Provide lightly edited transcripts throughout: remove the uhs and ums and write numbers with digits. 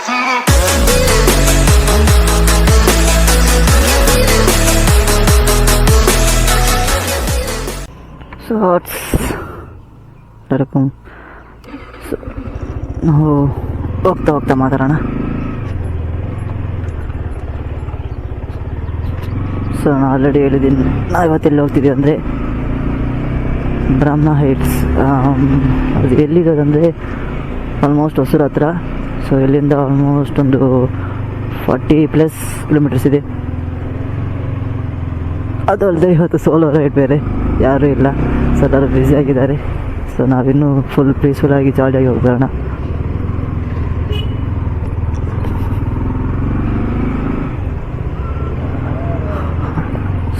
So ನಾವು ಹೋಗ್ತಾ ಮಾತಾಡೋಣ. ಸೊ ನಾನು ಆಲ್ರೆಡಿ ಹೇಳಿದ್ದೀನಿ, ನಾವು ಇವತ್ತೆಲ್ಲಿ ಹೋಗ್ತಿದ್ದೀವಿ ಅಂದರೆ ಬ್ರಹ್ಮ ಹೈಟ್ಸ್. ಅದು ಎಲ್ಲಿರೋದಂದರೆ ಆಲ್ಮೋಸ್ಟ್ ಹೊಸೂರು ಹತ್ರ. ಸೊ ಇಲ್ಲಿಂದ ಆಲ್ಮೋಸ್ಟ್ ಒಂದು 40+ ಕಿಲೋಮೀಟರ್ಸ್ ಇದೆ. ಅದು ಅಲ್ಲದೆ ಇವತ್ತು ಸೋಲೋ ರೈಡ್ ಬೇರೆ, ಯಾರೂ ಇಲ್ಲ. ಸೊ ಎಲ್ಲರೂ ಬ್ಯುಸಿ ಆಗಿದ್ದಾರೆ. ಸೊ ನಾವಿನ್ನೂ ಫುಲ್ ಪೀಸ್ಫುಲ್ಲಾಗಿ ಜಾಲಿಯಾಗಿ ಹೋಗೋಣ.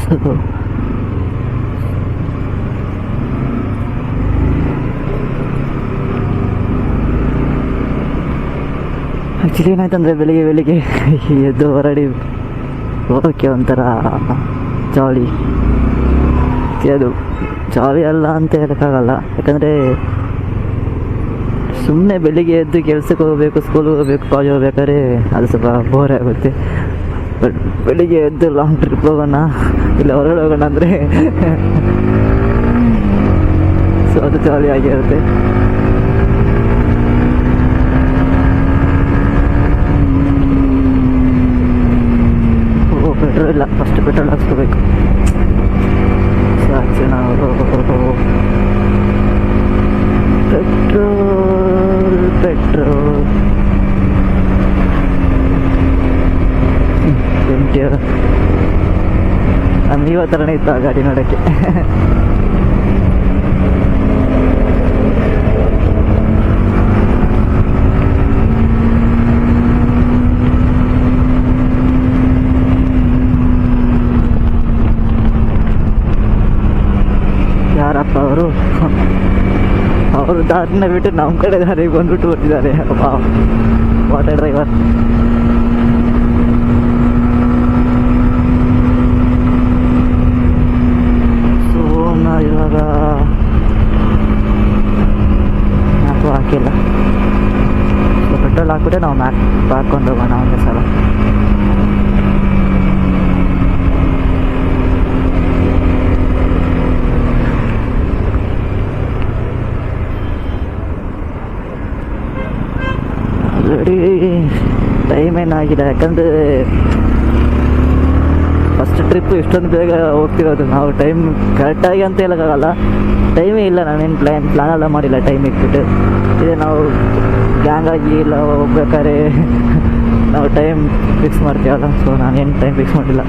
ಸೊ ಆ್ಯಕ್ಚುಲಿ ಏನಾಯ್ತಂದರೆ ಬೆಳಿಗ್ಗೆ ಎದ್ದು ಹೊರಡಿ ಹೋಗೋಕ್ಕೆ ಒಂಥರ ಜಾಲಿ. ಅದು ಜಾಲಿ ಅಲ್ಲ ಅಂತ ಹೇಳೋಕ್ಕಾಗಲ್ಲ, ಯಾಕಂದರೆ ಸುಮ್ಮನೆ ಬೆಳಿಗ್ಗೆ ಎದ್ದು ಕೆಲ್ಸಕ್ಕೆ ಹೋಗಬೇಕು, ಸ್ಕೂಲ್ಗೆ ಹೋಗಬೇಕು, ಕಾಲೇಜ್ ಹೋಗ್ಬೇಕಾದ್ರೆ ಅದು ಸ್ವಲ್ಪ ಬೋರ್ ಆಗುತ್ತೆ. ಬಟ್ ಬೆಳಿಗ್ಗೆ ಎದ್ದು ಲಾಂಗ್ ಟ್ರಿಪ್ ಹೋಗೋಣ, ಇಲ್ಲ ಹೊರಗಡೆ ಹೋಗೋಣ ಅಂದರೆ ಸೊ ಅದು ಜಾಲಿ ಆಗಿರುತ್ತೆ. ಪೆಟ್ರೋಲ್ ಇಲ್ಲ, ಫಸ್ಟ್ ಪೆಟ್ರೋಲ್ ಹಾಕ್ಸ್ಕೋಬೇಕು. ಸೊ ಆಚೆ ನಾವು ಪೆಟ್ರೋಲ್ 20 ನಮ್ಗೆ ಇವತ್ತರನೇ ಇತ್ತು ಆ ಗಾಡಿ ನೋಡೋಕ್ಕೆ. ಯಾರಪ್ಪ ಅವರು ದಾರಿನ ಬಿಟ್ಟು ನಮ್ಮ ಕಡೆ ದಾರಿಗೆ ಬಂದ್ಬಿಟ್ಟು ಬರ್ತಿದ್ದಾರೆ. ಅಪ್ಪ ವಾಟರ್ ಡ್ರೈವರ್. ಸೊ ನಾ ಇವಾಗ ಮ್ಯಾಪು ಹಾಕಿಲ್ಲ. ಸೊ ಪೆಟ್ರೋಲ್ ಹಾಕ್ಬಿಟ್ಟೆ ನಾವು ಮ್ಯಾಪ್ ಹಾಕ್ಕೊಂಡು ಹೋಗೋಣ ಒಂದೇ ಸಲ. ಆಲ್ರೆಡಿ ಟೈಮ್ ಏನಾಗಿದೆ, ಯಾಕಂದರೆ ಫಸ್ಟ್ ಟ್ರಿಪ್ಪು ಇಷ್ಟೊಂದು ಬೇಗ ಹೋಗ್ತಿರೋದು. ನಾವು ಟೈಮ್ ಕರೆಕ್ಟಾಗಿ ಅಂತ ಹೇಳೋಕ್ಕಾಗಲ್ಲ, ಟೈಮೇ ಇಲ್ಲ. ನಾನೇನು ಪ್ಲ್ಯಾನ್ ಎಲ್ಲ ಮಾಡಿಲ್ಲ ಟೈಮ್ ಇಟ್ಬಿಟ್ಟು. ಇದೇ ನಾವು ಗ್ಯಾಂಗಾಗಿ ಇಲ್ಲ ಹೋಗ್ಬೇಕಾದ್ರೆ ನಾವು ಟೈಮ್ ಫಿಕ್ಸ್ ಮಾಡ್ತೀವಲ್ಲ. ಸೊ ನಾನೇನು ಟೈಮ್ ಫಿಕ್ಸ್ ಮಾಡಿಲ್ಲ.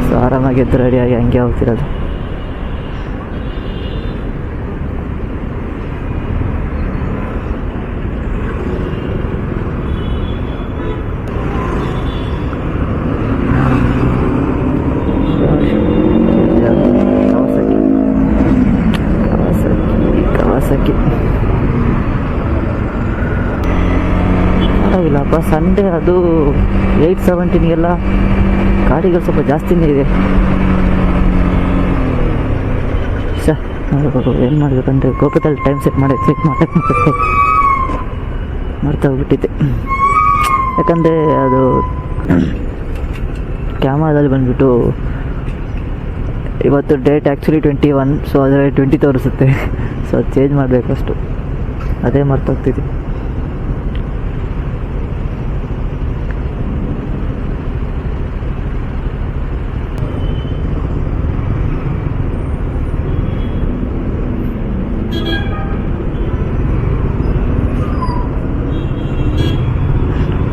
ಸೊ ಆರಾಮಾಗಿ ಎದ್ದು ರೆಡಿಯಾಗಿ ಹಂಗೆ ಹೋಗ್ತಿರೋದು. ಪರವಾಗಿಲ್ಲಪ್ಪ, ಸಂಡೇ ಅದು 8:17ಗೆಲ್ಲ ಗಾಡಿಗಳು ಸ್ವಲ್ಪ ಜಾಸ್ತಿನೇ ಇದೆ. ಏನು ಮಾಡಬೇಕಂದ್ರೆ ಗೋಪುರದಲ್ಲಿ ಟೈಮ್ ಚೆಕ್ ಮಾಡಕ್ಕೆ ಮರ್ತಾ ಹೋಗ್ಬಿಟ್ಟಿದ್ದೆ. ಯಾಕಂದರೆ ಅದು ಕ್ಯಾಮ್ರಾದಲ್ಲಿ ಬಂದುಬಿಟ್ಟು ಇವತ್ತು ಡೇಟ್ ಆ್ಯಕ್ಚುಲಿ 21. ಸೊ ಅದರಲ್ಲಿ 20 ತೋರಿಸುತ್ತೆ. ಸೊ ಅದು ಚೇಂಜ್ ಮಾಡಬೇಕಷ್ಟು, ಅದೇ ಮರ್ತೋಗ್ತಿದ್ದೆ.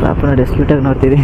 ಪಾಪ ನೋಡಿ ಎಷ್ಟು ಕ್ಯೂಟಾಗಿ ನೋಡ್ತೀರಿ.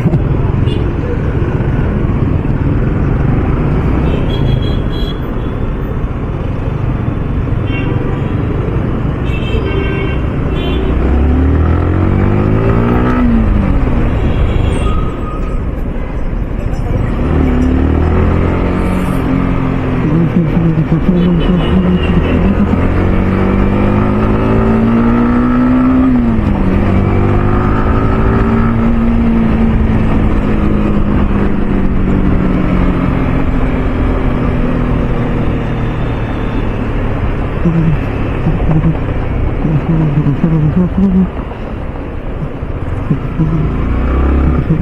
ಅಯ್ಯೋ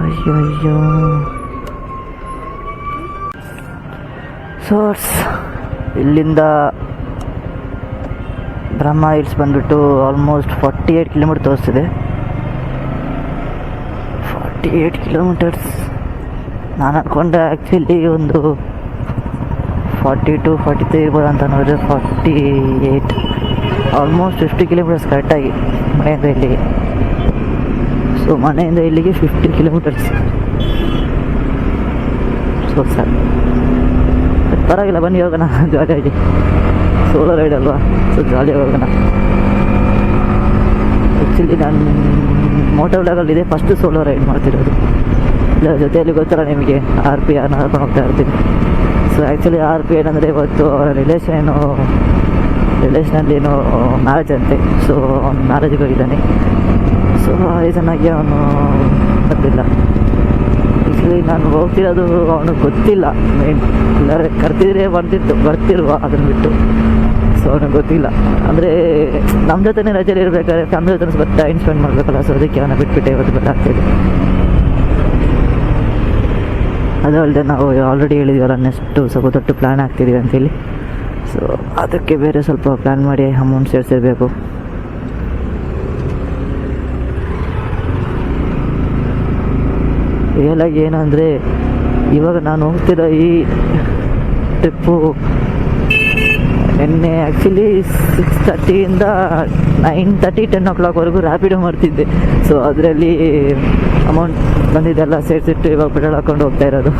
ಅಯ್ಯೋ ಅಯ್ಯೋ. ಸೋರ್ಸ್ ಇಲ್ಲಿಂದ ಬ್ರಹ್ಮ ಹಿಲ್ಸ್ ಬಂದುಬಿಟ್ಟು ಆಲ್ಮೋಸ್ಟ್ 48 ಕಿಲೋಮೀಟರ್ ತೋರಿಸ್ತಿದೆ. 48 ಕಿಲೋಮೀಟರ್ಸ್. ನಾನು ಅಂದ್ಕೊಂಡೆ ಆ್ಯಕ್ಚುಲಿ ಒಂದು 42 43 ಇರ್ಬೋದು ಅಂತ ನೋಡಿದ್ರೆ 48, ಆಲ್ಮೋಸ್ಟ್ 50 ಕಿಲೋಮೀಟರ್ಸ್ ಕರೆಕ್ಟಾಗಿ ಮನೆಯಿಂದ ಇಲ್ಲಿಗೆ. ಸೊ ಮನೆಯಿಂದ ಇಲ್ಲಿಗೆ 50 ಕಿಲೋಮೀಟರ್ಸ್. ಸೊ ಸರ್ ಪರವಾಗಿಲ್ಲ, ಬನ್ನಿ ಹೋಗೋಣ ಜಾಲಿಯಾಗಿ. ಸೋಲೋ ರೈಡ್ ಅಲ್ವಾ, ಸೊ ಜಾಲಿಯಾಗಿ ಹೋಗೋಣ. ಆ್ಯಕ್ಚುಲಿ ನಾನು ಮೋಟೋ ವ್ಲಾಗಲ್ಲಿದೆ ಫಸ್ಟ್ ಸೋಲೋ ರೈಡ್ ಮಾಡ್ತಿರೋದು. ಇಲ್ಲ ಜೊತೆಯಲ್ಲಿ ಗೊತ್ತಲ್ಲ ನಿಮಗೆ RP ನಡ್ಕೊಂಡು ಹೋಗ್ತಾ ಇರ್ತೀನಿ. ಸೊ ಆ್ಯಕ್ಚುಲಿ RP ಏನಂದರೆ ಇವತ್ತು ಅವರ ರಿಲೇಷನಲ್ಲಿ ಏನೋ ಮ್ಯಾರೇಜ್ ಅಂತೆ. ಸೊ ಅವ್ನು ಮ್ಯಾರೇಜ್ಗೆ ಹೋಗಿದ್ದಾನೆ. ಸೊ ರೀಸನ್ನಾಗಿ ಅವನು ಬಂದಿಲ್ಲ. ಆ್ಯಕ್ಚುಲಿ ನಾನು ಹೋಗ್ತಿರೋದು ಅವನಿಗೆ ಗೊತ್ತಿಲ್ಲ. ಮೇನ್ ಎಲ್ಲರೂ ಕರ್ತಿದ್ರೆ ಬರ್ತಿಲ್ವ ಅದನ್ನು ಬಿಟ್ಟು. ಸೊ ಅವನಿಗೆ ಗೊತ್ತಿಲ್ಲ. ಅಂದರೆ ನಮ್ಮ ಜೊತೆನೇ ರಜೆಯಲ್ಲಿ ಇರಬೇಕಾದ್ರೆ ಫ್ಯಾಮಿಲಿ ಜೊತೆ ಸ್ವಲ್ಪ ಟೈಮ್ ಸ್ಪೆಂಡ್ ಮಾಡಬೇಕಲ್ಲ. ಸೊ ಅದಕ್ಕೆ ಅವನ ಬಿಟ್ಬಿಟ್ಟೆ ಇವತ್ತು ಗೊತ್ತಾಗ್ತಿದೆ. ಅದು ಅಲ್ಲದೆ ನಾವು ಆಲ್ರೆಡಿ ಹೇಳಿದ್ವಲ್ಲ, ನೆಕ್ಸ್ಟು ಸ್ವಲ್ಪ ದೊಡ್ಡ ಪ್ಲ್ಯಾನ್ ಆಗ್ತಿದ್ದೀವಿ ಅಂತೇಳಿ. ಸೊ ಅದಕ್ಕೆ ಬೇರೆ ಸ್ವಲ್ಪ ಪ್ಲ್ಯಾನ್ ಮಾಡಿ ಅಮೌಂಟ್ ಸೇರಿಸಿರ್ಬೇಕು. ರಿಯಲಾಗಿ ಏನು ಅಂದರೆ ಇವಾಗ ನಾನು ಹೋಗ್ತಿರೋ ಈ ಟ್ರಿಪ್ಪು ನಿನ್ನೆ ಆ್ಯಕ್ಚುಲಿ 6:30 9:30 10 o'clockವರೆಗೂ ರ್ಯಾಪಿಡೋ ಮಾಡ್ತಿದ್ದೆ. ಸೊ ಅದರಲ್ಲಿ ಅಮೌಂಟ್ ಬಂದಿದ್ದೆಲ್ಲ ಸೇರಿಸಿಟ್ಟು ಇವಾಗ ಪೆಟ್ರೋಲ್ ಹಾಕ್ಕೊಂಡು ಹೋಗ್ತಾ ಇರೋದು.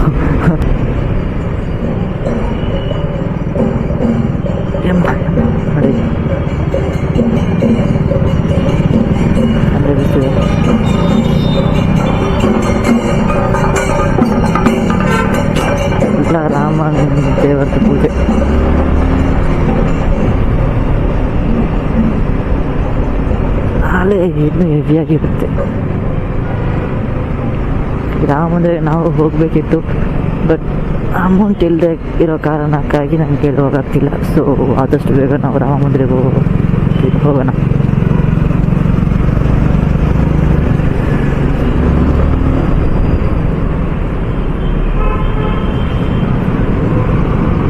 ನೋಡಿ ಇಲ್ಲ, ರಾಮನ ದೇವರ ಪೂಜೆ. ನಾಳೆ ಇನ್ನೂ ಹೆವಿಯಾಗಿರುತ್ತೆ. ರಾಮಂದರೆ ನಾವು ಹೋಗಬೇಕಿತ್ತು, ಬಟ್ ಅಮೌಂಟ್ ಇಲ್ಲದೆ ಇರೋ ಕಾರಣಕ್ಕಾಗಿ ನನಗೆ ಕೇಳಿ ಹೋಗೋಗ್ತಿಲ್ಲ. ಸೊ ಆದಷ್ಟು ಬೇಗ ನಾವು ರಾಮ ಮಂದಿರಕ್ಕೆ ಹೋಗೋಣ.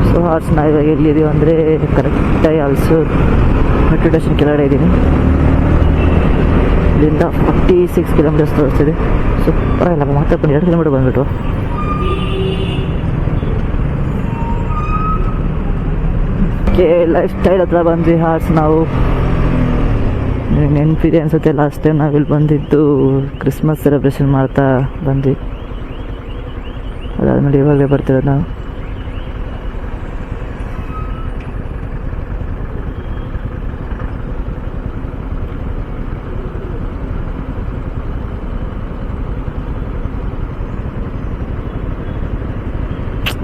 ಸೊ ಹಾರ್ಸ್ ನಾವು ಇವಾಗ ಎಲ್ಲಿದ್ದೀವಿ ಅಂದರೆ ಕರೆಕ್ಟಾಗಿ ಆಲ್ಸೋ ಮೆಟ್ರೋ ಸ್ಟೇಷನ್ ಕೆಳಗಡೆ ಇದ್ದೀನಿ. ಇಲ್ಲಿಂದ 46 ಕಿಲೋಮೀಟರ್ಸ್ ತೋರಿಸ್ತಿದೆ. ಸೊ ಪರವಾಗಿಲ್ಲ, ಮಾತಾಡ್ಕೊಂಡು 2 ಕಿಲೋಮೀಟರ್ ಬಂದ್ಬಿಟ್ಟು. ಲೈಫ್ ಸ್ಟೈಲ್ ಹತ್ರ ಬಂದ್ವಿ ಹಾರ್ಸ್ ನಾವು. ನೆನಪಿದೆ ಅನ್ಸುತ್ತೆ, ಲಾಸ್ಟ್ ಟೈಮ್ ನಾವಿಲ್ಲಿ ಬಂದಿದ್ದು ಕ್ರಿಸ್ಮಸ್ ಸೆಲೆಬ್ರೇಷನ್ ಮಾಡ್ತಾ ಬಂದ್ವಿ. ಅದಾದ್ಮೇಲೆ ಇವಾಗಲೇ ಬರ್ತಿರೋದು ನಾವು.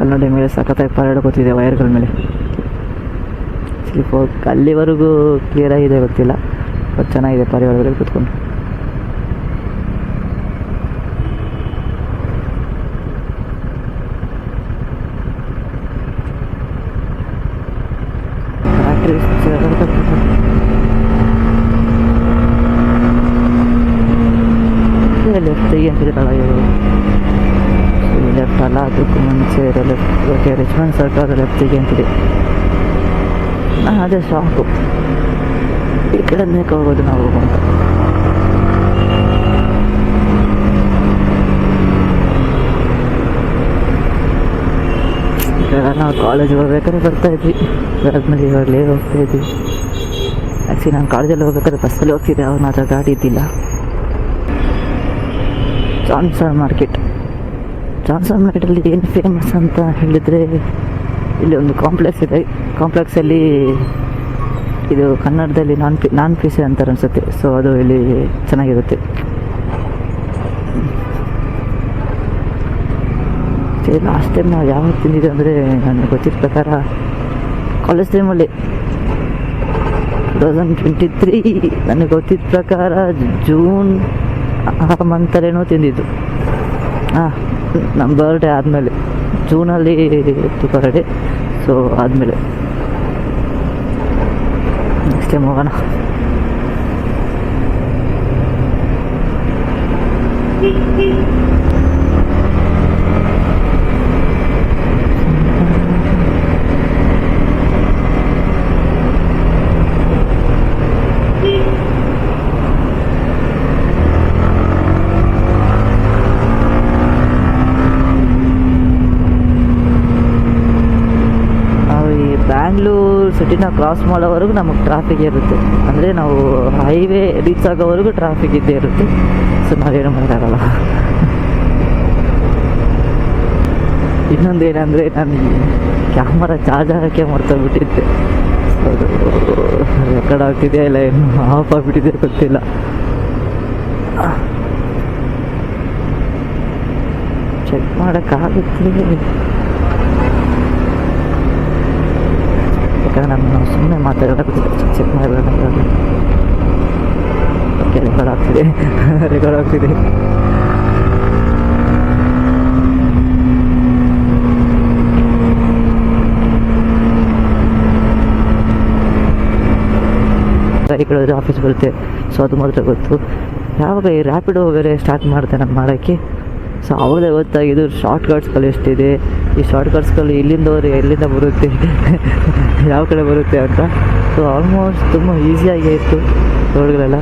ಅಲ್ಲಿ ನೋಡಿ ಮೇಲೆ ಸಖತ್ತಾಗಿ ಪರಡ್ಕೋತಿದೆ ವೈರ್ಗಳ ಮೇಲೆ. ಅಲ್ಲಿವರೆಗೂ ಕ್ಲಿಯರ್ ಆಗಿದೆ ಗೊತ್ತಿಲ್ಲ, ಬಟ್ ಚೆನ್ನಾಗಿದೆ ಪಾರಿ ಒಳಗಡೆ ಕೂತ್ಕೊಂಡು. ಲೆಫ್ಟ್ ತೆಗಿಯಂತಿದ್ರಲ್ಲ ಇವರು, ಲೆಫ್ಟ್ ಅಲ್ಲ, ಅದಕ್ಕೂ ಮುಂಚೆ ಲೆಫ್ಟ್. ಓಕೆ, ರಿಚ್ಮಂಡ್ ಸರ್ಕಾರ ಲೆಫ್ಟ್ ತೆಗಿಯಂತಿದೆ. ಅದೇ ಶಾಕು, ಈ ಕಡೆ ಹೋಗೋದು ನಾವು ಅಂತ. ನಾವು ಕಾಲೇಜಿಗೆ ಹೋಗ್ಬೇಕಾದ್ರೆ ಬರ್ತಾಯಿದ್ವಿ, ಅದಾದ್ಮೇಲೆ ಇವಾಗಲೇ ಹೋಗ್ತಾಯಿದ್ವಿ. ಆ್ಯಕ್ಚುಲಿ ನಾನು ಕಾಲೇಜಲ್ಲಿ ಹೋಗ್ಬೇಕಾದ್ರೆ ಬಸ್ಸಲ್ಲಿ ಹೋಗ್ತಿದ್ದೆ, ಅವ್ರು ಮಾತ್ರ ಗಾಡಿ ಇದ್ದಿಲ್ಲ. ಜಾನ್ಸನ್ ಮಾರ್ಕೆಟಲ್ಲಿ ಏನು ಫೇಮಸ್ ಅಂತ ಹೇಳಿದರೆ, ಇಲ್ಲಿ ಒಂದು ಕಾಂಪ್ಲೆಕ್ಸ್ ಇದೆ. ಕಾಂಪ್ಲೆಕ್ಸಲ್ಲಿ ಇದು ಕನ್ನಡದಲ್ಲಿ ನಾನ್ ಪೀಸೆ ಅಂತಾರೆ ಅನಿಸುತ್ತೆ. ಸೊ ಅದು ಇಲ್ಲಿ ಚೆನ್ನಾಗಿರುತ್ತೆ. ಲಾಸ್ಟ್ ಟೈಮ್ ನಾವು ಯಾವಾಗ ತಿಂದಿದ್ದು ಅಂದರೆ, ನನಗೆ ಗೊತ್ತಿದ್ದ ಪ್ರಕಾರ ಕಾಲೇಜ್ ಟೈಮಲ್ಲಿ 2023 ನನಗೆ ಗೊತ್ತಿದ್ದ ಪ್ರಕಾರ ಜೂನ್ ಆ ಮಂತಲ್ಲೇನೋ ತಿಂದಿದ್ದು. ನಮ್ಮ ಬರ್ಡೇ ಆದಮೇಲೆ, ಜೂನಲ್ಲಿ ಬರ್ಡೇ, ಸೊ ಆದಮೇಲೆ ನೆಕ್ಸ್ಟ್ ಟೈಮ್ ಹೋಗೋಣ. ಬ್ಯಾಂಗ್ಳೂರು ಸಿಟಿನ ಕ್ರಾಸ್ ಮಾಡೋವರೆಗೂ ನಮಗೆ ಟ್ರಾಫಿಕ್ ಇರುತ್ತೆ, ಅಂದರೆ ನಾವು ಹೈವೇ ರೀಚ್ ಆಗೋವರೆಗೂ ಟ್ರಾಫಿಕ್ ಇದ್ದೇ ಇರುತ್ತೆ. ಸೊ ನಾವೇನು ಮಾಡೋಕ್ಕಾಗಲ್ಲ. ಇನ್ನೊಂದು ಏನಂದರೆ ನಾನು ಕ್ಯಾಮರಾ ಚಾರ್ಜ್ ಹಾಕೋಕ್ಕೆ ಮರ್ತೋಗ್ಬಿಟ್ಟಿದ್ದೆ. ಸೊ ಅದು ರೆಕಾರ್ಡ್ ಆಗ್ತಿದೆಯಾ ಇಲ್ಲ ಏನು ಆಫ್ ಆಗಿಬಿಟ್ಟಿದೆ ಗೊತ್ತಿಲ್ಲ. ಚೆಕ್ ಮಾಡೋಕ್ಕಾಗುತ್ತೆ, ಯಾಕಂದರೆ ನಾನು ಸುಮ್ಮನೆ ಮಾತಾಡೋಕ್ಕೆ ಚೆಕ್ ಮಾಡಬೇಡ. ಓಕೆ, ರೆಕಾರ್ಡ್ ಆಗ್ತಿದೆ, ರೆಕಾರ್ಡ್ ಆಗ್ತಿದೆ. ಈ ಕಡೆ ಆಫೀಸ್ ಬರುತ್ತೆ. ಸೊ ಅದು ಮಾತ್ರ ಗೊತ್ತು. ಯಾವಾಗ ಈ ರ್ಯಾಪಿಡೋ ಬೇರೆ ಸ್ಟಾರ್ಟ್ ಮಾಡ್ದೆ ನಾನು ಮಾಡೋಕ್ಕೆ, ಸೊ ಅವಾಗಲೇ ಗೊತ್ತಾಗಿದ್ದು ಶಾರ್ಟ್ ಕಟ್ಸ್ಗಳು ಎಷ್ಟಿದೆ, ಈ ಶಾರ್ಟ್ ಕಟ್ಸ್ಗಳು ಇಲ್ಲಿಂದವರೆ ಎಲ್ಲಿಂದ ಬರುತ್ತೆ, ಯಾವ ಕಡೆ ಬರುತ್ತೆ ಅಂತ. ಸೊ ಆಲ್ಮೋಸ್ಟ್ ತುಂಬ ಈಸಿಯಾಗೇ ಇತ್ತು ರೋಡ್ಗಳೆಲ್ಲ.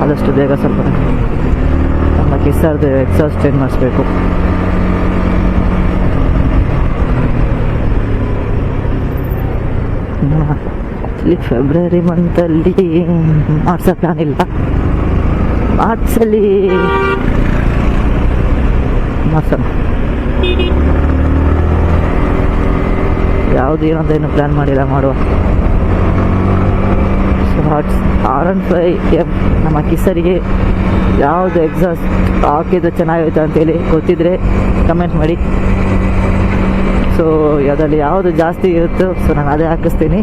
ಆದಷ್ಟು ಬೇಗ ಸ್ವಲ್ಪ ನಮ್ಮ ಕಿಸ್ಸಾರ್ದು ಎಕ್ಸಾಸ್ಟ್ ಚೇಂಜ್ ಮಾಡಿಸ್ಬೇಕು. ಆ್ಯಕ್ಚುಲಿ ಫೆಬ್ರವರಿ ಮಂತಲ್ಲಿ ಮಾಡಿಸೋ ಪ್ಲಾನ್ ಇಲ್ಲ, ಮಾರ್ಚಲ್ಲಿ ಮಾಡಿಸೋಣ. ಯಾವುದು ಏನಂತ ಏನು ಪ್ಲ್ಯಾನ್ ಮಾಡಿಲ್ಲ, ಮಾಡುವ. ಸೊ R15 ನಮ್ಮ ಕಿಸರಿಗೆ ಯಾವುದು ಎಕ್ಸಾಸ್ಟ್ ಹಾಕಿದ್ದು ಚೆನ್ನಾಗಿರುತ್ತೆ ಅಂತೇಳಿ ಗೊತ್ತಿದ್ರೆ ಕಮೆಂಟ್ ಮಾಡಿ. ಸೊ ಅದರಲ್ಲಿ ಯಾವುದು ಜಾಸ್ತಿ ಇರುತ್ತೋ ಸೊ ನಾನು ಅದೇ ಹಾಕಿಸ್ತೀನಿ.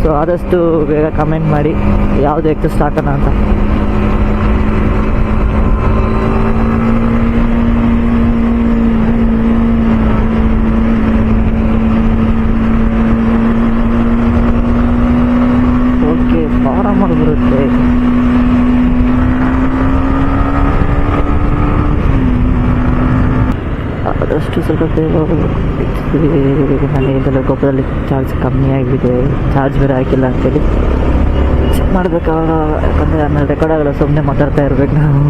ಸೊ ಆದಷ್ಟು ಬೇಗ ಕಮೆಂಟ್ ಮಾಡಿ ಯಾವುದು ಎಕ್ಸಾಸ್ಟ್ ಹಾಕೋಣ ಅಂತ. ಓಕೆ, ಫಾರಮ್ ಆಗಿ ಬರುತ್ತೆ. ಆದಷ್ಟು ಸ್ವಲ್ಪ ಬೇಗ ಮನೆಯಿಂದಲೇ ಗೊಬ್ಬರದಲ್ಲಿ ಚಾರ್ಜ್ ಕಮ್ಮಿ ಆಗಿದೆ, ಚಾರ್ಜ್ ಬೇರೆ ಹಾಕಿಲ್ಲ ಅಂತೇಳಿ ಚೆಕ್ ಮಾಡಬೇಕಾಗ. ಯಾಕಂದರೆ ಆಮೇಲೆ ರೆಕಾರ್ಡ್ ಆಗಲ್ಲ, ಸುಮ್ಮನೆ ಮಾತಾಡ್ತಾ ಇರ್ಬೇಕು ನಾವು.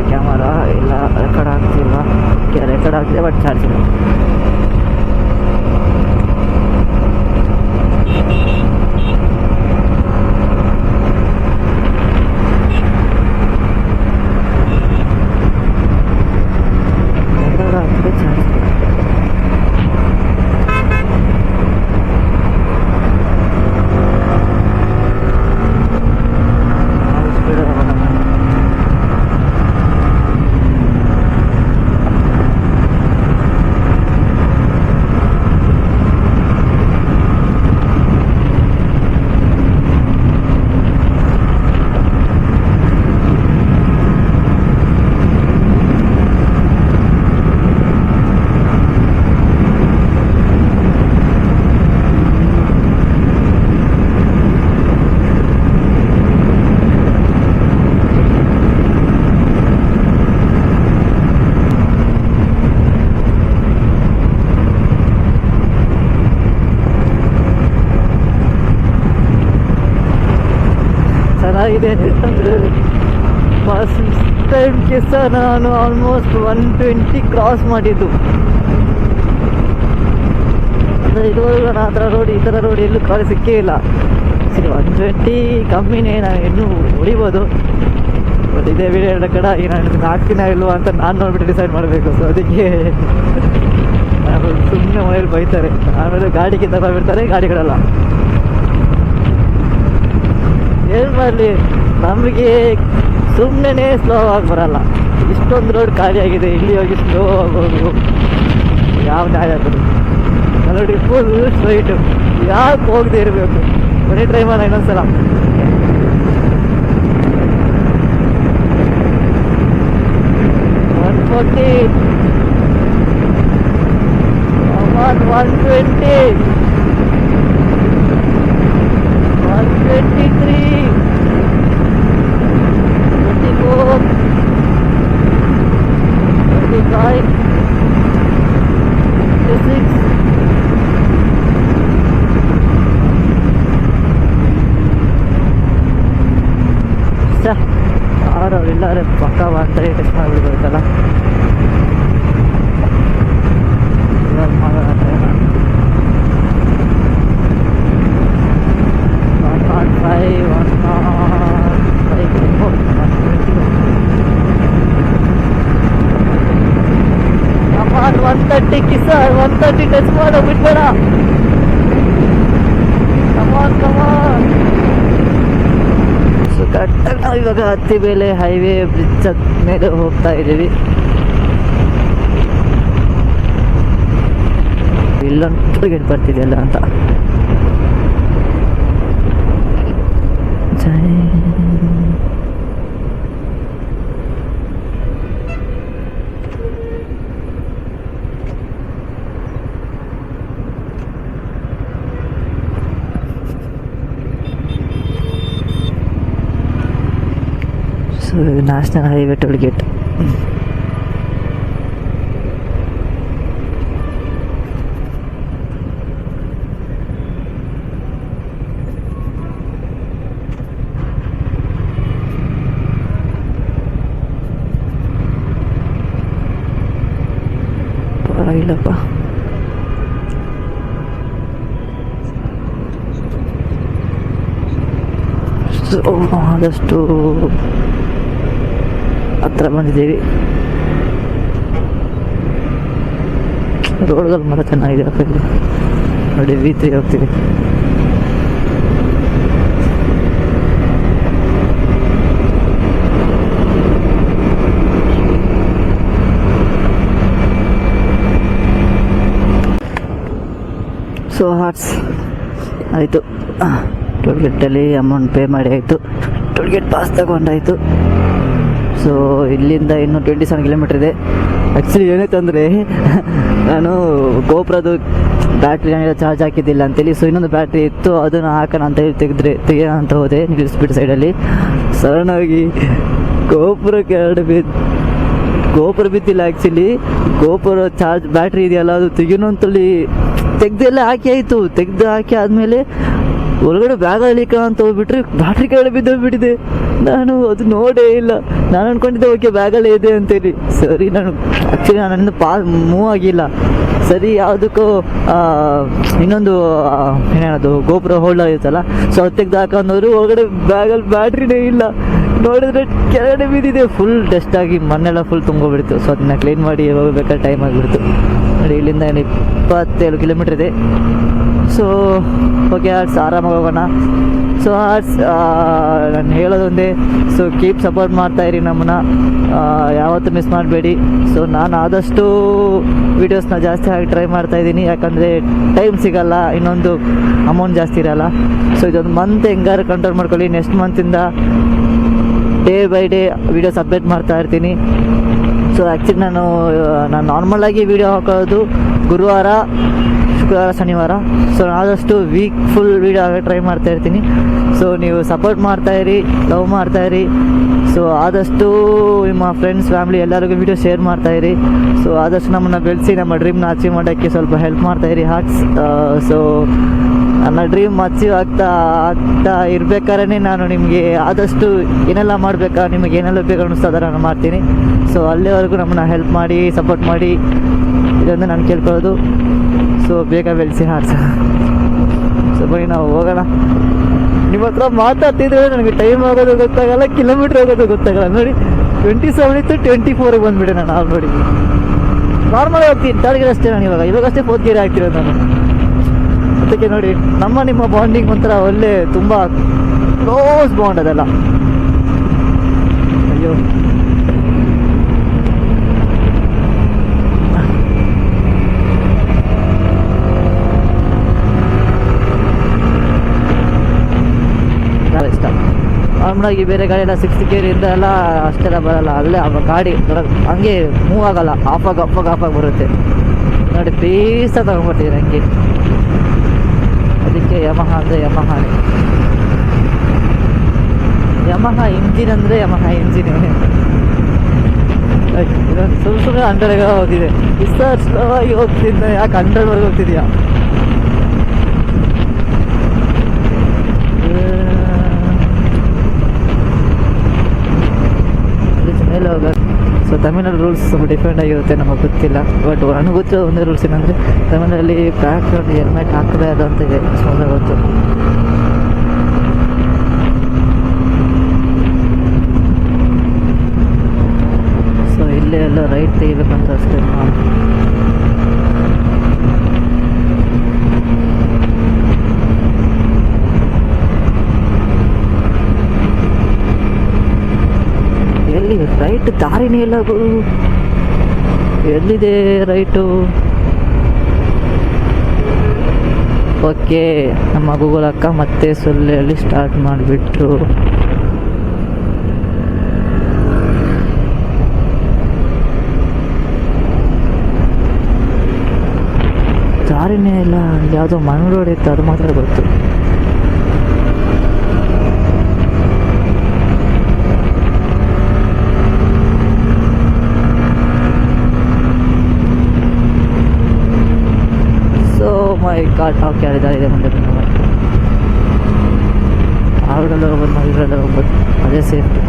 ಕ್ಯಾಮರಾ ಇಲ್ಲ, ರೆಕಾರ್ಡ್ ಆಗ್ತಿಲ್ಲ. ರೆಕಾರ್ಡ್ ಆಗ್ತಿದೆ ಬಟ್ ಚಾರ್ಜ್ ಇಲ್ಲ. ರೆಕಾರ್ಡ್ ಆಗ್ತಿದೆ, ಚಾರ್ಜ್ ಇಲ್ಲ. ಚೆನ್ನಾಗಿದೆ. ಫಸ್ಟ್ ಟೈಮ್ಗೆ ಸಹ ನಾನು ಆಲ್ಮೋಸ್ಟ್ 120 ಕ್ರಾಸ್ ಮಾಡಿದ್ದು. ಅಂದರೆ ಇದುವರೆಗೂ ನಾನು ಆ ಥರ ರೋಡ್, ಈ ಥರ ರೋಡ್ ಎಲ್ಲೂ ಕಾಲು ಸಿಕ್ಕೇ ಇಲ್ಲ. ಸರಿ, 120 ಕಮ್ಮಿನೇ, ನಾನು ಇನ್ನೂ ಹೊಡಿಬೋದು. ಬಟ್ ಇದೇ ವಿಡಿಯೋ ಹೇಳೋ ಕಡೆ ಈಗ ನಾನು ಹಾಕ್ತೀನ ಇಲ್ವಾ ಅಂತ ನಾನು ನೋಡ್ಬಿಟ್ಟು ಡಿಸೈಡ್ ಮಾಡಬೇಕು. ಸೊ ಅದಕ್ಕೆ ಸುಮ್ಮನೆ ಮನೇಲಿ ಬೈತಾರೆ, ಆಮೇಲೆ ಗಾಡಿಗೆ ದಬ ಬಿಡ್ತಾರೆ, ಗಾಡಿಗಳಲ್ಲ. ಏನು ಮಾಡಲಿ, ನಮಗೆ ಸುಮ್ಮನೆ ಸ್ಲೋ ಆಗಿ ಬರಲ್ಲ. ಇಷ್ಟೊಂದು ರೋಡ್ ಖಾಲಿಯಾಗಿದೆ, ಇಲ್ಲಿ ಹೋಗಿ ಸ್ಲೋ ಆಗೋದು ಯಾವ ನ್ಯಾಯ ಅದು? ನೋಡಿ ಫುಲ್ ಸ್ಟ್ರೈಟು, ಯಾಕೆ ಹೋಗದೆ ಇರಬೇಕು? ಬರೀ ಟ್ರೈ ಮಾಡೋಣ ಇನ್ನೊಂದ್ಸಲ. 140, 120, 123, 24, 25, 26. ಯಾರು ಅವ್ರಿಲ್ಲಾರೆ ಪಕ್ಕ ಅಂತಾರೆ ಟೆಸ್ಟ್ ಮಾಡಿಬಿಡ್ಬೇಕಲ್ಲ. ಇವಾಗ ಮಾಡೋಣ. 105, 130 ಕಿಸ 130 ಟಚ್ ಮಾಡೋ ಬಿಟ್ಬೇಡ. ಕಮಾನ್ ಕಮಾನ್. ಸೊ ಕರೆಕ್ಟಾಗಿ ನಾವು ಇವಾಗ ಹತ್ತಿಬೇಲೆ ಹೈವೇ ಬ್ರಿಡ್ಜ್ ಮೇಲೆ ಹೋಗ್ತಾ ಇದ್ದೀವಿ. ಇಲ್ಲೊಂದು ಗೇಟ್ ಬರ್ತಿದೆಯಲ್ಲ ಅಂತ. So national highway toll gate. ಪರವಾಗಿಲ್ಲಪ್ಪ. ಸೊ ಆದಷ್ಟು ಹತ್ರ ಬಂದಿದ್ದೀವಿ. ರೋಡ್ಗಳು ಮಾತ್ರ ಚೆನ್ನಾಗಿದೆ. ನೋಡಿ V3 ಹೋಗ್ತೀವಿ. ಸೊ ಹಾರ್ಟ್ಸ್ ಆಯಿತು. ಟೋಲ್ಗೇಟಲ್ಲಿ ಅಮೌಂಟ್ ಪೇ ಮಾಡಿ ಆಯಿತು. Toll gate pass ತಗೊಂಡಾಯಿತು. ಸೊ ಇಲ್ಲಿಂದ ಇನ್ನೂ 27 ಕಿಲೋಮೀಟ್ರ್ ಇದೆ. ಆ್ಯಕ್ಚುಲಿ ಏನಾಯ್ತು ಅಂದರೆ, ನಾನು ಗೋಪ್ರದು ಬ್ಯಾಟ್ರಿ ಚಾರ್ಜ್ ಹಾಕಿದ್ದಿಲ್ಲ ಅಂತೇಳಿ, ಸೊ ಇನ್ನೊಂದು ಬ್ಯಾಟ್ರಿ ಇತ್ತು, ಅದನ್ನು ಹಾಕೋಣ ಅಂತ ಹೇಳಿ ತೆಗೆಯೋಣ ಅಂತ ಹೋದೆ ನಿಲ್ಲಿಸ್ಬಿಟ್ಟು ಸೈಡಲ್ಲಿ. ಸಡನ್ನಾಗಿ ಗೋಪುರ ಬಿದ್ದಿಲ್ಲ. ಆ್ಯಕ್ಚುಲಿ ಗೋಪುರ ಚಾರ್ಜ್ ಬ್ಯಾಟ್ರಿ ಇದೆಯಲ್ಲ, ಅದು ತೆಗಿಯೋಣ ಅಂತೇಳಿ ತೆಗ್ದೆಲ್ಲ ಹಾಕಿ ಆಯಿತು. ತೆಗ್ದು ಹಾಕಿ ಆದಮೇಲೆ ಒಳಗಡೆ ಬ್ಯಾಗಲ್ಲಿ ಅಂತ ಹೋಗ್ಬಿಟ್ರೆ ಬ್ಯಾಟ್ರಿ ಕೆಳಗಡೆ ಬಿದ್ದೋಗ್ಬಿಟ್ಟಿದೆ. ನಾನು ಅದು ನೋಡೇ ಇಲ್ಲ. ನಾನು ಅಂದ್ಕೊಂಡಿದ್ದೆ ಓಕೆ ಬ್ಯಾಗಲ್ಲೇ ಇದೆ ಅಂತೇಳಿ. ಸರಿ, ನಾನು ಆ್ಯಕ್ಚುಲಿ ನನ್ನಿಂದ ಮೂವ್ ಆಗಿಲ್ಲ. ಸರಿ, ಯಾವುದಕ್ಕೂ ಇನ್ನೊಂದು ಏನೇನದು ಗೋಪುರ ಹೋಲ್ಡ್ ಆಗಿರುತ್ತಲ್ಲ, ಸೊ ಅದು ತೆಗ್ದು ಹಾಕೊಂಡವರು ಒಳಗಡೆ ಬ್ಯಾಗಲ್ಲಿ ಬ್ಯಾಟ್ರಿನೇ ಇಲ್ಲ. ನೋಡಿದ್ರೆ ಕೆಳಗಡೆ ಬಿದ್ದಿದೆ. ಫುಲ್ ಡಸ್ಟ್ ಆಗಿ ಮಣ್ಣೆಲ್ಲ ಫುಲ್ ತುಂಬೋಗ್ಬಿಡ್ತು. ಸೊ ಅದನ್ನ ಕ್ಲೀನ್ ಮಾಡಿ ಹೋಗ್ಬೇಕಾದ್ರೆ ಟೈಮ್ ಆಗಿಬಿಡ್ತು. ನೋಡಿ, ಇಲ್ಲಿಂದ 27 ಕಿಲೋಮೀಟ್ರ್ ಇದೆ. ಸೊ ಓಕೆ ಆರ್ಟ್ಸ್, ಆರಾಮಾಗಿ ಹೋಗೋಣ. ಸೊ ಆರ್ಟ್ಸ್, ನಾನು ಹೇಳೋದೊಂದೇ, ಸೊ ಕೀಪ್ ಸಪೋರ್ಟ್ ಮಾಡ್ತಾಯಿರಿ ನಮ್ಮನ್ನ, ಯಾವತ್ತೂ ಮಿಸ್ ಮಾಡಬೇಡಿ. ಸೊ ನಾನು ಆದಷ್ಟು ವೀಡಿಯೋಸ್ನ ಜಾಸ್ತಿ ಆಗಿ ಟ್ರೈ ಮಾಡ್ತಾಯಿದ್ದೀನಿ, ಯಾಕಂದರೆ ಟೈಮ್ ಸಿಗೋಲ್ಲ, ಇನ್ನೊಂದು ಅಮೌಂಟ್ ಜಾಸ್ತಿ ಇರೋಲ್ಲ. ಸೊ ಇದೊಂದು ಮಂತ್ ಹೆಂಗಾರು ಕಂಟ್ರೋಲ್ ಮಾಡ್ಕೊಳ್ಳಿ. ನೆಕ್ಸ್ಟ್ ಮಂತಿಂದ day by day videos update ಮಾಡ್ತಾ ಇರ್ತೀನಿ. ಸೊ ಆ್ಯಕ್ಚುಲಿ ನಾನು ನಾರ್ಮಲಾಗಿ ವೀಡಿಯೋ ಹಾಕೋದು ಗುರುವಾರ, ಶುಕ್ರವಾರ, ಶನಿವಾರ. ಸೊ ಆದಷ್ಟು ವೀಕ್ ಫುಲ್ ವೀಡಿಯೋ ಆಗ ಟ್ರೈ ಮಾಡ್ತಾ ಇರ್ತೀನಿ. ಸೊ ನೀವು ಸಪೋರ್ಟ್ ಮಾಡ್ತಾಯಿರಿ, ಲವ್ ಮಾಡ್ತಾಯಿರಿ. ಸೊ ಆದಷ್ಟು ನಿಮ್ಮ ಫ್ರೆಂಡ್ಸ್, ಫ್ಯಾಮಿಲಿ ಎಲ್ಲರಿಗೂ ವೀಡಿಯೋ ಶೇರ್ ಮಾಡ್ತಾಯಿರಿ. ಸೊ ಆದಷ್ಟು ನಮ್ಮನ್ನು ಬೆಳೆಸಿ ನಮ್ಮ ಡ್ರೀಮ್ನ ಅಚೀವ್ ಮಾಡೋಕ್ಕೆ ಸ್ವಲ್ಪ ಹೆಲ್ಪ್ ಮಾಡ್ತಾಯಿರಿ ಹಾರ್ಟ್ಸ್. ಸೊ ನನ್ನ ಡ್ರೀಮ್ ಅಚೀವ್ ಆಗ್ತಾ ಇರ್ಬೇಕಾದ್ರೆ ನಾನು ನಿಮಗೆ ಆದಷ್ಟು ಏನೆಲ್ಲ ಮಾಡಬೇಕಾ, ನಿಮಗೆ ಏನೆಲ್ಲ ಬೇಕು ಅನ್ನಿಸ್ತದ ನಾನು ಮಾಡ್ತೀನಿ. ಸೊ ಅಲ್ಲಿವರೆಗೂ ನಮ್ಮನ್ನು ಹೆಲ್ಪ್ ಮಾಡಿ, ಸಪೋರ್ಟ್ ಮಾಡಿ, ಇದೊಂದು ನಾನು ಕೇಳ್ಕೊಳ್ಳೋದು. ಸೊ ಬೇಗ ಬೆಳೆಸಿ ಹಾರ್ಟ್ಸ್. ಸೊ ಬನ್ನಿ ನಾವು ಹೋಗೋಣ. ನಿಮ್ಮ ಹತ್ರ ಮಾತಾಡ್ತಿದ್ರೆ ನನಗೆ ಟೈಮ್ ಆಗೋದು ಗೊತ್ತಾಗಲ್ಲ, ಕಿಲೋಮೀಟ್ರ್ ಆಗೋದು ಗೊತ್ತಾಗಲ್ಲ. ನೋಡಿ 27 ಇತ್ತು 24ಗೆ ಬಂದುಬಿಟ್ಟೆ ನಾನು ಆಲ್ರೆಡಿ. ನಾರ್ಮಲ್ ಹೋಗ್ತೀನಿ, ಥರ್ಡ್ ಗೇರ್ ಅಷ್ಟೇ ನಾನು ಇವಾಗಷ್ಟೇ 4th ಗೇರ್ ಹಾಕ್ತಿರೋದು ನಾನು. ಅದಕ್ಕೆ ನೋಡಿ ನಿಮ್ಮ ಬಾಂಡಿಂಗ್ ಒಂಥರ ಒಳ್ಳೆ ತುಂಬ ಕ್ಲೋಸ್ ಬಾಂಡ್ ಅದೆಲ್ಲ. ಅಯ್ಯೋ ಇಷ್ಟ. ನಾರ್ಮಲಾಗಿ ಬೇರೆ ಗಾಡಿ ಎಲ್ಲ 6th ಗೇರಿಂದ ಎಲ್ಲ ಅಷ್ಟೆಲ್ಲ ಬರಲ್ಲ, ಅಲ್ಲೇ ಗಾಡಿ ಹಂಗೆ ಮೂವ್ ಆಗಲ್ಲ, ಆಫಾಗಿ ಬರುತ್ತೆ ನೋಡಿ. ಪೀಸ ತಗೊಂಡ್ಬಿಟ್ಟಿದ್ದೀನಿ ಹಂಗೆ. ಅದಕ್ಕೆ ಯಮಹ ಅಂದರೆ ಯಮಹ ಇಂಜಿನ್ ಅಂದರೆ ಯಮಹ ಇಂಜಿನ್. ಸುಮ್ಮನೆ 100ಗೆ ಹೋಗಿದೆ. ಇಷ್ಟ ಸ್ಲೋ ಆಗಿ ಹೋಗ್ತಿದ್ದ, ಯಾಕೆ 100ವರೆಗೆ ಹೋಗ್ತಿದ್ಯಾ? ಮೇಲೆ ಹೋಗ. ಸೊ ತಮಿಳ್ನಾಡು ರೂಲ್ಸ್ ಸ್ವಲ್ಪ ಡಿಫ್ರೆಂಟ್ ಆಗಿರುತ್ತೆ, ನಮಗೆ ಗೊತ್ತಿಲ್ಲ. ಬಟ್ ನನಗೆ ಗೊತ್ತಿರೋ ಒಂದೇ ರೂಲ್ಸ್ ಏನಂದರೆ ತಮಿಳಲ್ಲಿ ಬ್ಯಾಕ್ ಹೆಲ್ಮೆಟ್ ಹಾಕಬಾರ್ದು ಅಂತ ಇದೆ, ಸುಮ್ಮನೆ ಗೊತ್ತು. ಸೊ ಇಲ್ಲೇ ಎಲ್ಲ ರೈಟ್ ತೆಗಿಬೇಕಂತ ಅಷ್ಟೇ. ಎಲ್ಲಿ ರೈಟ್ ದಾರಿನೇ ಇಲ್ಲ, ಎಲ್ಲಿದೆ ರೈಟು? ಓಕೆ, ನಮ್ಮ ಗೂಗಲ್ ಅಕ್ಕ ಮತ್ತೆ ಸೊಳ್ಳೆಯಲ್ಲಿ ಸ್ಟಾರ್ಟ್ ಮಾಡಿಬಿಟ್ರು. ದಾರಿನೇ ಇಲ್ಲ, ಯಾವುದೋ ಮಣ್ಣು ರೋಡ್ ಇತ್ತು, ಅದು ಮಾತ್ರ ಗೊತ್ತು. ಮೈ ಗಾಡ್, ಓಕೆ ಇದೆ ಮುಂದೆ ಆ ರೋಡಲ್ಲಿ ಹೋಗ್ಬೋದು, ನಾವು ಇದರಲ್ಲಿ ಹೋಗ್ಬೋದು, ಅದೇ ಸೇಫ್ಟಿ.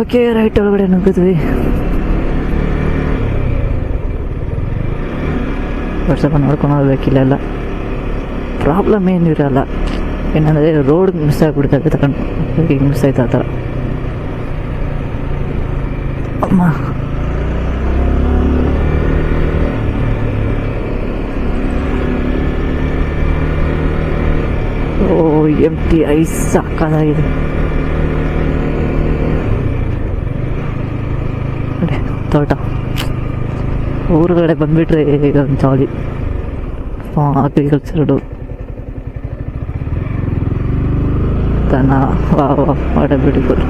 ಓಕೆ, ರೈಟ್ ಒಳಗಡೆ ನುಗ್ಗಿದ್ವಿ. ಬಟ್ ಸ್ವಲ್ಪ ನೋಡ್ಕೊಂಡು ಹೋಗ್ಬೇಕಿಲ್ಲ. ಪ್ರಾಬ್ಲಮ್ ಏನು ಇರಲ್ಲ, ಏನಂದರೆ ರೋಡ್ ಮಿಸ್ ಆಗಿಬಿಡ್ತಾರೆ ತಗೊಂಡು ಈಗ ಮಿಸ್ ಆಯ್ತು ಆ ಥರ. ಅಮ್ಮ ಓ ಎಂಟಿ ಐಸ್ ಸಾಕಾಗಿದೆ. ತೋಟ ಊರುಗಡೆ ಬಂದುಬಿಟ್ರೆ ಈಗ ಜಾಲಿ. ಅಗ್ರಿಕಲ್ಚರ್ಡು ದನ, ವಾಟ್ ಎ ಬ್ಯೂಟಿಫುಲ್.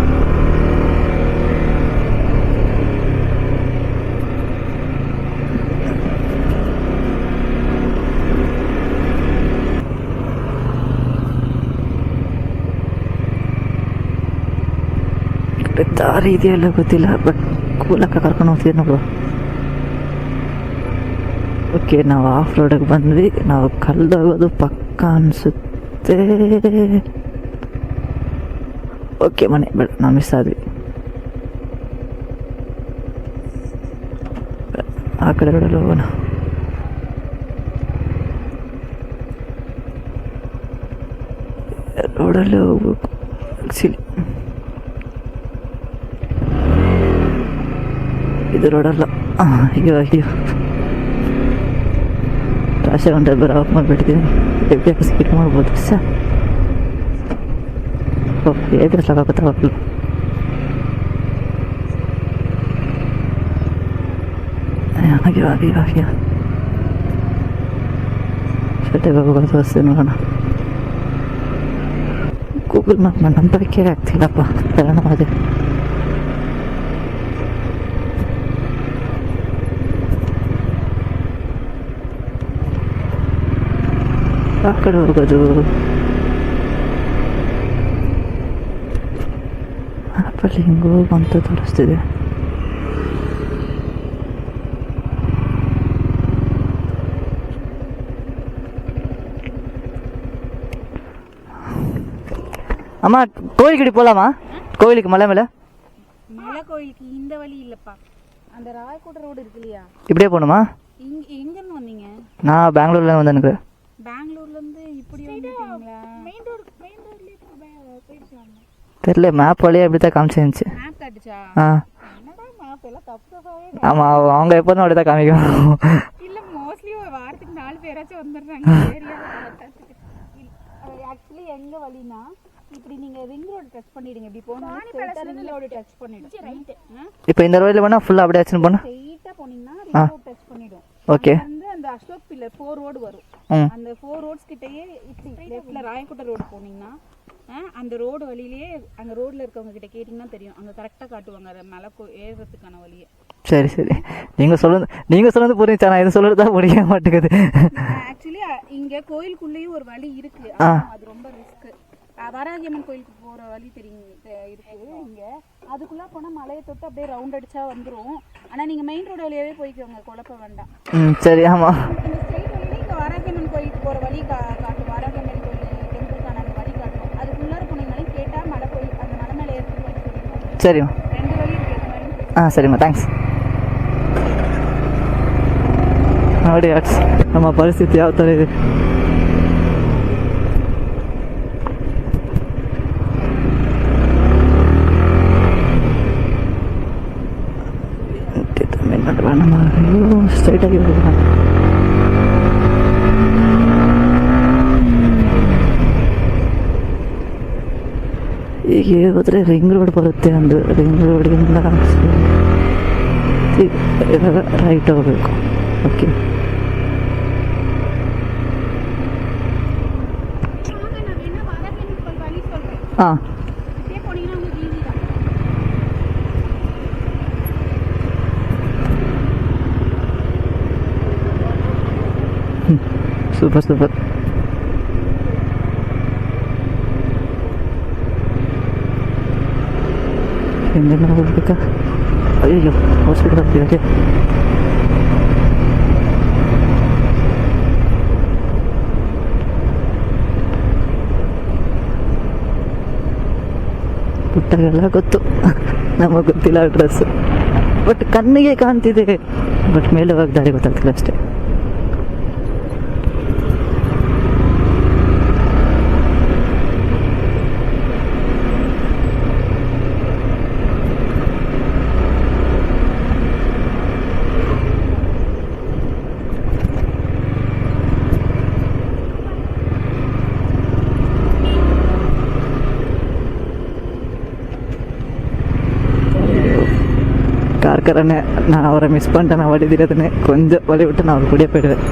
ದಾರಿ ಇದೆಯಲ್ಲ ಗೊತ್ತಿಲ್ಲ, ಬಟ್ ಕೂಲಕ್ಕ ಕರ್ಕೊಂಡು ಹೋಗ್ತೀವಿ ನೋಡುವ. ಓಕೆ, ನಾವು ಆಫ್ ರೋಡಿಗೆ ಬಂದ್ವಿ. ನಾವು ಕಲ್ದೋಗೋದು ಪಕ್ಕ ಅನಿಸುತ್ತೆ. ಓಕೆ, ಮನೆ ಬೇಡ, ನಾವು ಮಿಸ್ ಆದ್ವಿ. ಆ ಕಡೆ ರೋಡಲ್ಲಿ ಹೋಗೋಣ. ರೋಡಲ್ಲಿ ಹೋಗ್ಬೇಕು ಆ್ಯಕ್ಚುಲಿ. ಇದು ರೋಡಲ್ಲ. ಅಯ್ಯೋ ರಾಶಿ ಗಂಟೆ ಬೇರೆ ಆಫ್ ಮಾಡಿಬಿಟ್ಟಿದ್ದೀನಿ. ಸ್ಕಿಟ್ ಮಾಡ್ಬೋದು ಸರ್. ಓಕೆ, ಹೇಗೆ ಸಾಕಾಗುತ್ತಾಗಲ್ಲ. ಹಾಗೆ ಸೆಟ್ಟಿಗೆ ಹೋಗೋದು ತೋರಿಸ್ತೀವಿ ನೋಡೋಣ. ಗೂಗಲ್ ಮ್ಯಾಪ್ ನಂಬರಿಕೆ ಆಗ್ತಿಲ್ಲಪ್ಪ, ಕಾರಣ ಅದೇ. ಆ ಕಡೆ ಹೋಗೋದು. ಆ್ಯಪಲ್ಲಿ ಹಿಂಗೆ ಹೋಗಂತ ತೋರಿಸ್ತಿದೆ. அம்மா கோயிலுக்கு இப்படி போகலாமா? கோயிலுக்கு மலை மேலே மலை கோயிலுக்கு இந்த வழி இல்லப்பா, அந்த ராயக்கோட்டை ரோடு இருக்கு இல்லையா, இப்படியே போகணுமா? எங்கேருந்து வந்தீங்க? நான் பெங்களூர்ல வந்து எனக்கு பெங்களூர்ல இருந்து இப்படி வந்துட்டீங்களா? மெயின் ரோட்லயே தெரியல, மேப் வழியாக எப்படி தான் காமிச்சிருந்துச்சு. மேப் காட்டுச்சா? என்னடா மேப் எல்லாம் தப்பு தப்பாவே. ஆமாம், அவங்க எப்போதும் அப்படி தான் காமிக்கும். இல்ல மோஸ்ட்லி ஒரு வாரத்துக்கு 4 பேராச்சும் வந்துடுறாங்க ஆக்சுவலி எங்க வழினா இப்படி நீங்க ரிங் ரோடு டச் பண்ணிடுங்க, இப்படி போனா ரிங் ரோடு டச் பண்ணிடும். இப்போ இந்த ரோட்ல போனா ஃபுல்லா அப்படியே ஆச்சுன்னு போனா ஸ்ட்ரைட்டா போனீங்கன்னா ரிங் ரோடு டச் பண்ணிடும். ஓகே, வந்து அந்த அசோக் பில்லர் 4 ரோடு வரும். அந்த 4 ரோட்ஸ் கிட்டயே இப்படி லெஃப்ட்ல ராயக்கோட்டை ரோடு போனீங்கன்னா அந்த ரோடு வழியிலேயே அங்க ரோட்ல இருக்கவங்க கிட்ட கேட்டிங்கன்னா தெரியும், அங்க கரெக்டா காட்டுவாங்க அந்த மலை ஏறுறதுக்கான வழியை. சரி சரி, நீங்க சொல்றது புரியுது, நான் இது சொல்றது தான் புரிய மாட்டேங்குது. ஆக்சுவலி இங்க கோயிலுக்குள்ளேயும் ஒரு வழி இருக்கு, அது ரொம்ப ரிஸ்க். வராகியம்மன் கோயிலுக்கு போற வழி தெரியும் இருக்கு இங்க, அதுக்குள்ள போனா மலையை தொட்டு அப்படியே ரவுண்ட் அடிச்சா வந்துரும். ஆனா நீங்க மெயின் ரோடு வழியாவே போய்க்கோங்க, குழப்ப வேண்டாம். சரி, ஆமா. இந்த ஸ்ட்ரைட் வழியில இங்க வராகியம்மன் கோயிலுக்கு போற வழி காட்டும், வராகியம்மன் கோயில் டெம்பிளுக்கான அந்த வழி காட்டும். அதுக்குள்ளார போனீங்கன்னாலும் கேட்டா மலை கோயில் அந்த மலை மேல ஏறி சொல்லிடுவாங்க. சரிம்மா, 2 வழி இருக்கு அந்த மாதிரி. சரிம்மா, தேங்க்ஸ். ನೋಡಿ ನಮ್ಮ ಪರಿಸ್ಥಿತಿ ಯಾವ ಥರ ಇದೆ. ಸ್ಟ್ರೈಟಾಗಿ ಈಗ ಹೋದ್ರೆ ರಿಂಗ್ ರೋಡ್ ಬರುತ್ತೆ, ಒಂದು ರಿಂಗ್ ರೋಡ್ಗಿಂದ ರೈಟ್ ಹೋಗ್ಬೇಕು. ಓಕೆ, ಹಾಂ ಸೂಪರ್ ಸೂಪರ್. ಹಿಂದೆ ಹೋಗ್ಬೇಕಾ? ಅಯ್ಯೋ, ಹಾಸ್ಪಿಟಲ್ ಹೋಗ್ತಿದ್ದೆ. ಪುಟ್ಟಗೆಲ್ಲ ಗೊತ್ತು, ನಮಗೆ ಗೊತ್ತಿಲ್ಲ ಅಡ್ರೆಸ್, ಬಟ್ ಕಣ್ಣಿಗೆ ಕಾಣ್ತಿದೆ, ಬಟ್ ಮೇಲೆ ಹೋಗಿ ದಾರಿ ಗೊತ್ತಾಗ್ತಿಲ್ಲ ಅಷ್ಟೇ. கார்கரனே, நான் அவரை மிஸ் பண்ணிட்டேன், நான் வழி தெரியாதுன்னு கொஞ்சம் வழி விட்டு நான் அவர் கூடயே போயிடுவேன்.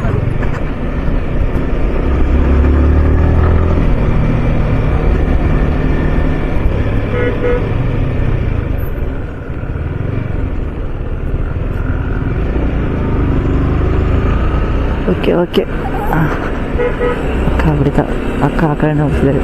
ஓகே ஓகே, அக்கா அப்படித்தான், அக்கா என்ன ಹೋಗ್ತಿದ್ದಾರೆ.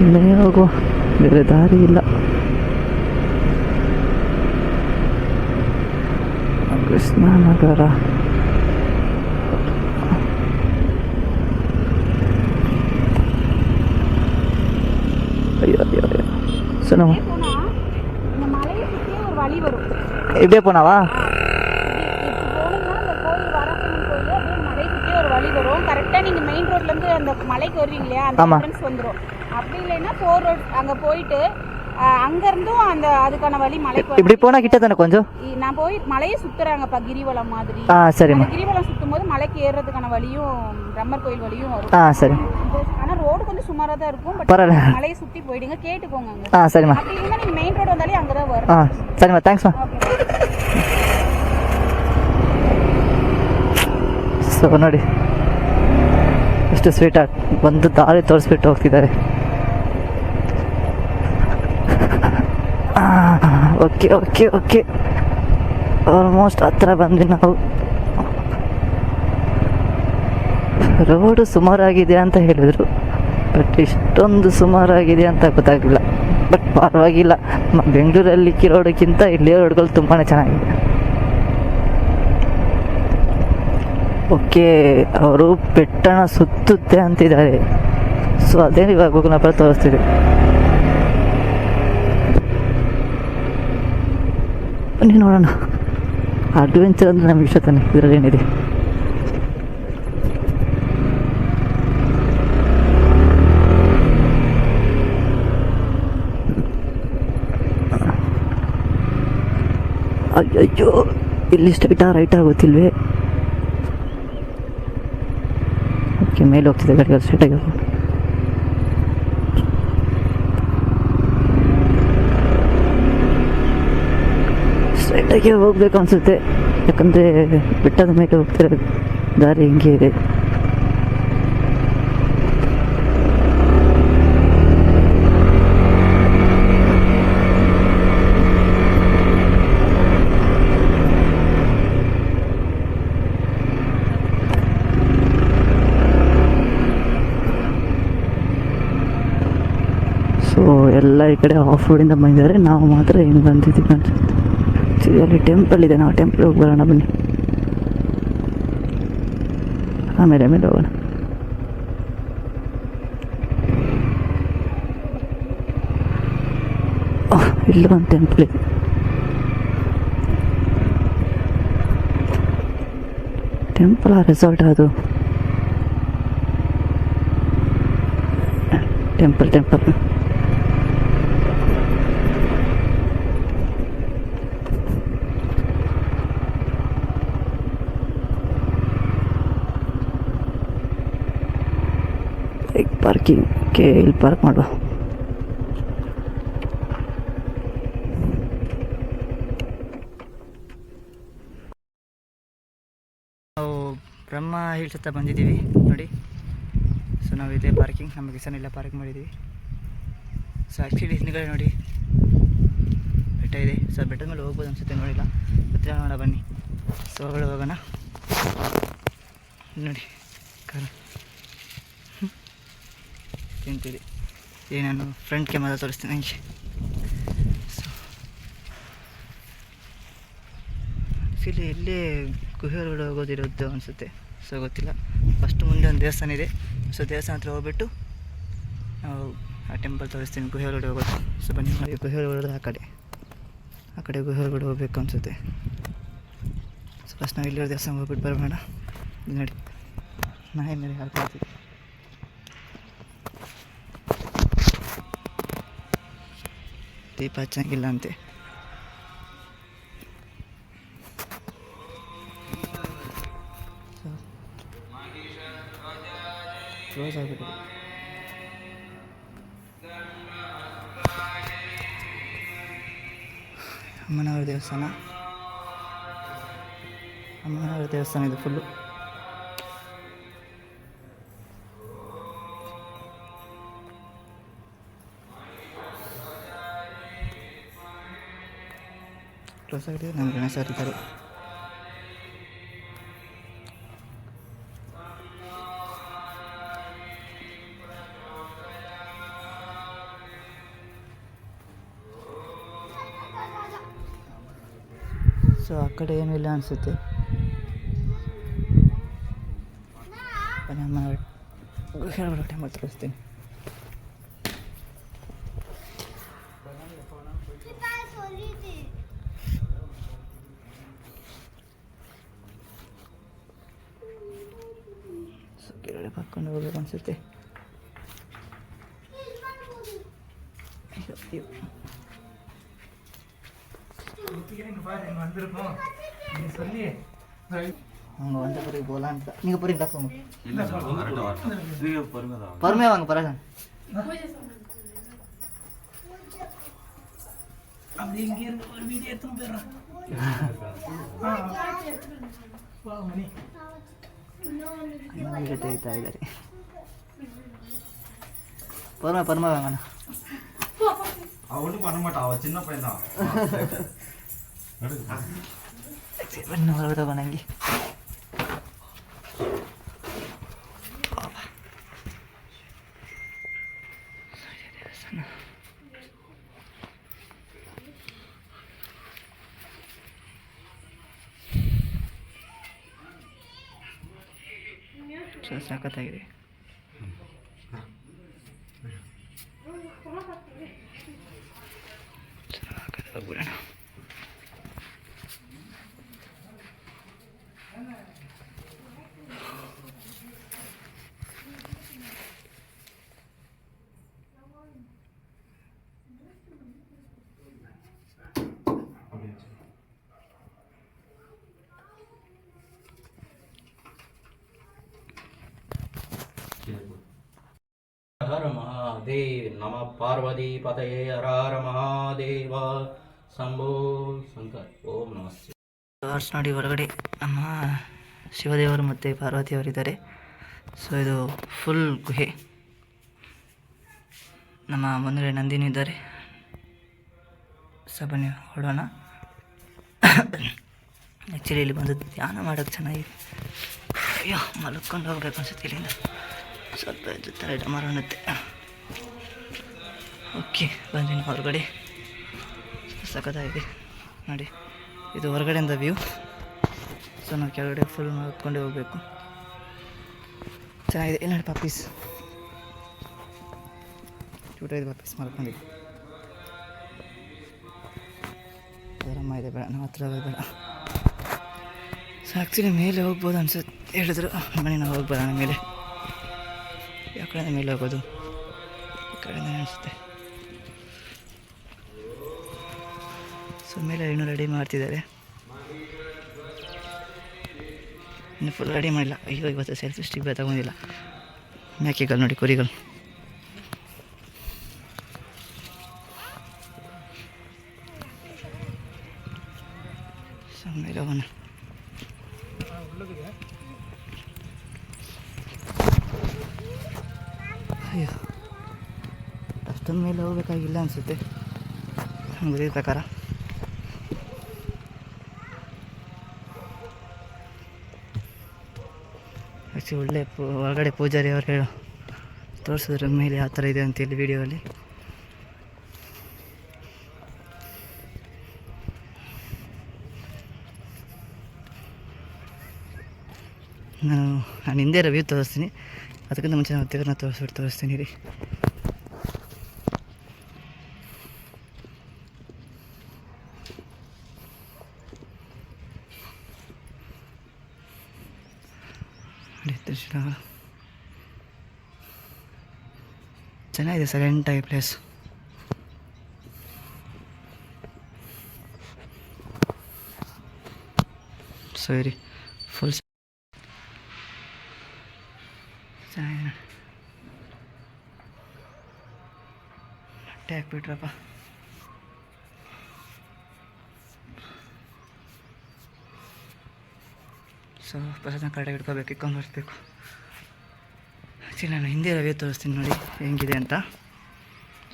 ಇಲ್ಲೇ ಹೋಗುವ, ಬೇರೆ ದಾರಿ ಇಲ್ಲ. ಕೃಷ್ಣನಗರ, ஐயோ ஐயோ ஐயோ, சொன்னமா இப்படியே போனாவா? கரெக்டா நீங்க மெயின் ரோட்ல இருந்து அந்த மலைக்கு வருவீங்க இல்லையா, அந்த என்ட்ரன்ஸ் வந்துரும். அப்படி இல்லைன்னா 4 ரோட் அங்க போயிட்டு அங்க இருந்தும் அந்த அதுக்கான வழி மலைக்கு இப்படி போனா கிட்ட தானே கொஞ்சம். நான் போய் மலையை சுத்துறாங்கப்பா, கிரிவலம் மாதிரி. சரிம்மா, கிரிவலம் சுத்தும் போது மலைக்கு ஏறுறதுக்கான வழியும் பிரம்மர் கோயில் வழியும் வரும். சரி. ஆனா ரோடு கொஞ்சம் சுமாரா தான் இருக்கும், பட் மலையை சுத்தி போயிடுங்க, கேட்டுக்கோங்க அங்க. சரிம்மா. அப்படி இல்லைன்னா நீங்க மெயின் ரோடு வந்தாலே அங்கதான் வரும். சரிம்மா, தேங்க்ஸ்மா. ಸೊ ನೋಡಿ ಎಷ್ಟು ಸ್ವೀಟ್ ಒಂದು ದಾರಿ ತೋರಿಸ್ಬಿಟ್ಟು ಹೋಗ್ತಿದ್ದಾರೆ. ಓಕೆ ಓಕೆ ಓಕೆ, ಆಲ್ಮೋಸ್ಟ್ ಹತ್ರ ಬಂದ್ವಿ ನಾವು. ರೋಡು ಸುಮಾರಾಗಿದೆ ಅಂತ ಹೇಳಿದ್ರು, ಬಟ್ ಇಷ್ಟೊಂದು ಸುಮಾರಾಗಿದೆ ಅಂತ ಗೊತ್ತಾಗಲಿಲ್ಲ. ಬಟ್ ಪರವಾಗಿಲ್ಲ, ಬೆಂಗಳೂರಲ್ಲಿ ರೋಡ್ಗಿಂತ ಇಲ್ಲಿ ರೋಡ್ಗಳು ತುಂಬಾ ಚೆನ್ನಾಗಿದೆ. ಓಕೆ, ಅವರು ಬೆಟ್ಟನ ಸುತ್ತುತ್ತೆ ಅಂತಿದ್ದಾರೆ. ಸೊ ಅದೇ ಇವಾಗ ಗೂಗಲ್ ಮ್ಯಾಪಲ್ಲಿ ತೋರಿಸ್ತಿದೆ. ಬನ್ನಿ ನೋಡೋಣ. ಅಡ್ವೆಂಚರ್ ಅಂದರೆ ನಮ್ಗೆ ಇಷ್ಟ ತಾನೆ, ಇದರಲ್ಲಿ ಏನಿದೆ. ಅಯ್ಯೋ, ಇಲ್ಲಿ ಸ್ಟ್ರೈಟಾ ರೈಟಾ ಗೊತ್ತಿಲ್ವೇ. ಓಕೆ, ಮೇಲೆ ಹೋಗ್ತಿದೆ ಗಾಡಿಗಳು ಸ್ಟ್ರೈಟಾಗಿ. ಸ್ಟ್ರೈಟಾಗಿ ಹೋಗ್ಬೇಕು ಅನಿಸುತ್ತೆ, ಯಾಕಂದರೆ ಬೆಟ್ಟದ ಮೇಲೆ ಹೋಗ್ತಿರೋ ದಾರಿ ಹಿಂಗೆ ಇದೆ. ಸೊ ಎಲ್ಲ ಈ ಕಡೆ ಆಫ್ ರೋಡಿಂದ ಬಂದಿದ್ದಾರೆ, ನಾವು ಮಾತ್ರ ಏನು ಬಂದಿದ್ದೀವಿ ಅನ್ಸುತ್ತೆ. ಅಲ್ಲಿ ಟೆಂಪಲ್ ಇದೆ, ನಾವು ಟೆಂಪಲ್ ಹೋಗಿ ಬರೋಣ ಬನ್ನಿ. ಆಮೇಲೆ ಹೋಗೋಣ. ಇಲ್ಲೊಂದು ಟೆಂಪಲ್ ಇದೆ. ಟೆಂಪಲ್ ಆ ರೆಸಾರ್ಟ್ ಅದು? Temple parking. ಓಕೆ, ಇಲ್ಲಿ ಪಾರ್ಕ್ ಮಾಡುವ. ನಾವು ಬ್ರಹ್ಮ ಹಿಲ್ಸ್ ಹತ್ರ ಬಂದಿದ್ದೀವಿ ನೋಡಿ. ಸೊ ನಾವು ಇದೇ ಪಾರ್ಕಿಂಗ್, ನಮಗೆ ಸಣ್ಣ ಪಾರ್ಕ್ ಮಾಡಿದ್ದೀವಿ. ಸೊ ಆ್ಯಕ್ಚುಲಿ ಹಿಂದ್ಗಡೆ ನೋಡಿ ಬೆಟ್ಟ ಇದೆ. ಸೊ ಬೆಟ್ಟದ ಮೇಲೆ ಹೋಗ್ಬೋದು ಅನಿಸುತ್ತೆ, ನೋಡಿಲ್ಲ. ಹತ್ತಿರ ನೋಡ ಬನ್ನಿ. ಸೊ ಒಳಗೆ ಹೋಗೋಣ ನೋಡಿ. ತಿಂತೀರಿ ನಾನು ಫ್ರಂಟ್ ಕ್ಯಾಮರಾ ತೋರಿಸ್ತೀನಿ ನನಗೆ. ಸೊ ಆ್ಯಕ್ಚುಲಿ ಎಲ್ಲೇ ಗುಹೆ ಒಳಗಡೆ ಹೋಗೋದಿರೋದು ಅನಿಸುತ್ತೆ. ಸೊ ಗೊತ್ತಿಲ್ಲ. ಫಸ್ಟ್ ಮುಂದೆ ಒಂದು ದೇವಸ್ಥಾನ ಇದೆ. ಸೊ ದೇವಸ್ಥಾನ ಹತ್ರ ಹೋಗ್ಬಿಟ್ಟು ನಾವು ಆ ಟೆಂಪಲ್ ತೋರಿಸ್ತೀನಿ, ಗುಹೆ ಒಳಗಡೆ ಹೋಗೋದು. ಸೊ ಬನ್ನಿ, ಗುಹೆ ಒಳಗಡೆ ಆ ಕಡೆ ಗುಹೆ ಒಳಗಡೆ ಹೋಗ್ಬೇಕು ಅನಿಸುತ್ತೆ. ಸೊ ಫಸ್ಟ್ ನಾವು ಇಲ್ಲಿರೋ ದೇವಸ್ಥಾನ ಹೋಗ್ಬಿಟ್ಟು ಬರೋಣ ನೋಡಿ. ನಾಯಿ ಮೇಲೆ ಹಾಕ್ಕೊಳ್ತೀವಿ. ದೀಪ ಹಚ್ಚಂಗಿಲ್ಲ ಅಂತೆ. ಕ್ಲೋಸ್ ಆಗಿಬಿಟ್ಟಿದೆ. ಅಮ್ಮನವರ ದೇವಸ್ಥಾನ ಇದು ಫುಲ್ಲು. ಕ್ಲೋಸ್ ಆಗಿದೆ. ನಮ್ಮ ಗಣೇಶ ಇರ್ತಾರೆ. ಸೊ ಆ ಕಡೆ ಏನೂ ಇಲ್ಲ ಅನಿಸುತ್ತೆ. ನಮ್ಮ ಗುಹೆ ಒಳಗಡೆ ಟೆಂಪಲ್ ತೋರಿಸ್ತೀನಿ. ಸೊ ಕೆಳಗಡೆ ಹಾಕ್ಕೊಂಡು ಹೋಗ್ಬೇಕು ಅನಿಸುತ್ತೆ. அவங்க வந்த பிறகு போகலான்னு நீங்க போறீங்களா? போங்க. பொறுமையா வாங்க பரவாயில்ல. அப்படி இங்க இருந்து ஒரு வீடியோ எடுத்து போயிடுறேன். வீடியோ ತೆಗಿತಾ ಇದ್ದಾರೆ. பொறுமை வாங்கண்ணா. அவனும் பண்ண மாட்டான், அவன் சின்ன பையன் தான். ಹೊರಗಡೆ ಬನಂಗಿ. ಸಖತ್ತಾಗಿದೆ. ಹೋಗ್ಬಿಡೋಣ. ಹರ ಮಹಾದೇವ್ ನಮ ಪಾರ್ವತಿ ಪತಯೇ ಹರ ಹರ ಮಹಾದೇವ ಶಂಭೋ ಶಂಕರ್. ಓಂ ನಮಸ್ತೆ. ಟಾರ್ಚ್ ನೋಡಿ ಹೊರಗಡೆ ನಮ್ಮ ಶಿವದೇವರು ಮತ್ತು ಪಾರ್ವತಿಯವರಿದ್ದಾರೆ. ಸೊ ಇದು ಫುಲ್ ಗುಹೆ. ನಮ್ಮ ಮುಂದೆ ನಂದಿನಿ ಇದ್ದಾರೆ. ಸೊ ಬನ್ನಿ ಹೊರಡೋಣ. ಆ್ಯಕ್ಚುಲಿ ಇಲ್ಲಿ ಬಂದು ಧ್ಯಾನ ಮಾಡೋಕ್ಕೆ ಚೆನ್ನಾಗಿದೆ. ಅಯ್ಯೋ ಮಲ್ಕೊಂಡು ಹೋಗ್ಬೇಕು ಅನ್ಸುತ್ತೆ ಇಲ್ಲಿಂದ. ಸ್ವಲ್ಪ ಥರ ಡಮರ್ ಅನ್ನುತ್ತೆ. ಓಕೆ ಬನ್ನಿ ಹೊರಗಡೆ. ಸಖತ್ತಾಗಿದೆ ನೋಡಿ, ಇದು ಹೊರಗಡೆಯಿಂದ ವ್ಯೂ. ಸೊ ನಾವು ಕೆಳಗಡೆ ಫುಲ್ ಮಾಡ್ಕೊಂಡೇ ಹೋಗಬೇಕು. ಚೆನ್ನಾಗಿದೆ. ಇಲ್ಲ ನೋಡಿ ಪಪ್ಪೀಸ್, ಕ್ಯೂಟ್ ಇದೆ ಪಪ್ಪೀಸ್ ಮಾಡ್ಕೊಂಡಿದ್ದು. ಅಮ್ಮ ಇದೆ, ಬೇಡ ನಮ್ಮ ಹತ್ರ ಬೇಡ. ಸೊ ಆ್ಯಕ್ಚುಲಿ ಮೇಲೆ ಹೋಗ್ಬೋದು ಅನ್ಸುತ್ತೆ ಹೇಳಿದ್ರು. ಬನ್ನಿ ನಾವು ಹೋಗಿ ಬರೋಣ ಮೇಲೆ. ಯಾವ ಕಡೆಯಿಂದ ಮೇಲೆ ಹೋಗೋದು? ಈ ಕಡೆಯಿಂದ ಅನಿಸುತ್ತೆ. ಸೊ ಮೇಲೆ ಇನ್ನೂ ರೆಡಿ ಮಾಡ್ತಿದ್ದಾರೆ. ಇನ್ನು ಫುಲ್ ರೆಡಿ ಮಾಡಿಲ್ಲ. ಅಯ್ಯೋ ಇವತ್ತು ಸೆಲ್ಫಿ ಸ್ಟಿಕ್ ತಗೊಂಡಿಲ್ಲ. ಮೇಕೆಗಳು ನೋಡಿ, ಕುರಿಗಳು. ಸೊ ಮೇಲೆ ಹೋಗೋಣ. ಅಯ್ಯೋ ಅಷ್ಟೊಂದು ಮೇಲೆ ಹೋಗ್ಬೇಕಾಗಿಲ್ಲ ಅನಿಸುತ್ತೆ ನಂಗೆ ಗೊತ್ತಿದ್ದ ಪ್ರಕಾರ. ಆ್ಯಕ್ಚುಲಿ ಒಳ್ಳೆ ಹೊರಗಡೆ ಪೂಜಾರಿ ಅವ್ರು ತೋರಿಸಿದ್ರ ಮೇಲೆ ಯಾವ ಥರ ಇದೆ ಅಂತೇಳಿ ವಿಡಿಯೋಲ್ಲಿ. ನಾನು ಹಿಂದೆ ರಿವ್ಯೂ ತೋರಿಸ್ತೀನಿ, ಅದಕ್ಕಿಂತ ಮುಂಚೆ ನಾವು ದೇವ್ರನ್ನ ತೋರಿಸ್ತೀನಿ ರೀ. ಚೆನ್ನಾಗಿದೆ, ಸೈಲೆಂಟಾಗಿ ಪ್ಲೇಸ್. ಸರಿ ಫುಲ್ ಚೆನ್ನಾಗಿದೆ. ಬಟ್ಟೆ ಹಾಕ್ಬಿಟ್ರಪ್ಪ. ಸೊ ಪ್ರಸಾದ ಕರೆಕ್ಟಾಗಿ ಇಟ್ಕೋಬೇಕು, ಇಟ್ಕೊಂಡು ಬರಬೇಕು. ಆ್ಯಕ್ಚುಲಿ ನಾನು ಹಿಂದೆ ವ್ಯೂ ತೋರಿಸ್ತೀನಿ ನೋಡಿ ಹೆಂಗಿದೆ ಅಂತ.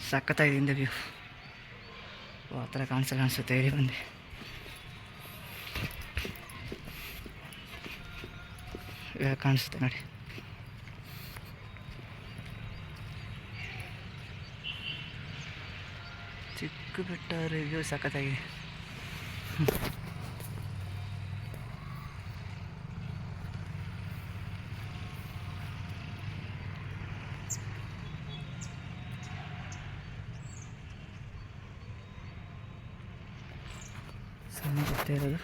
ಸಖತ್ತಾಗಿದೆ ಹಿಂದೆ ವ್ಯೂ. ಆ ಥರ ಕಾಣಿಸುತ್ತೆ. ಇಲ್ಲಿ ಬಂದೆ ಇವಾಗ ಕಾಣಿಸುತ್ತೆ ನೋಡಿ. ಚಿಕ್ಕ ಬೆಟ್ಟ ರಿವ್ಯೂ ಸಖತ್ತಾಗಿದೆ. ಸಣ್ಣ ಬೆಟ್ಟ ಇರೋದು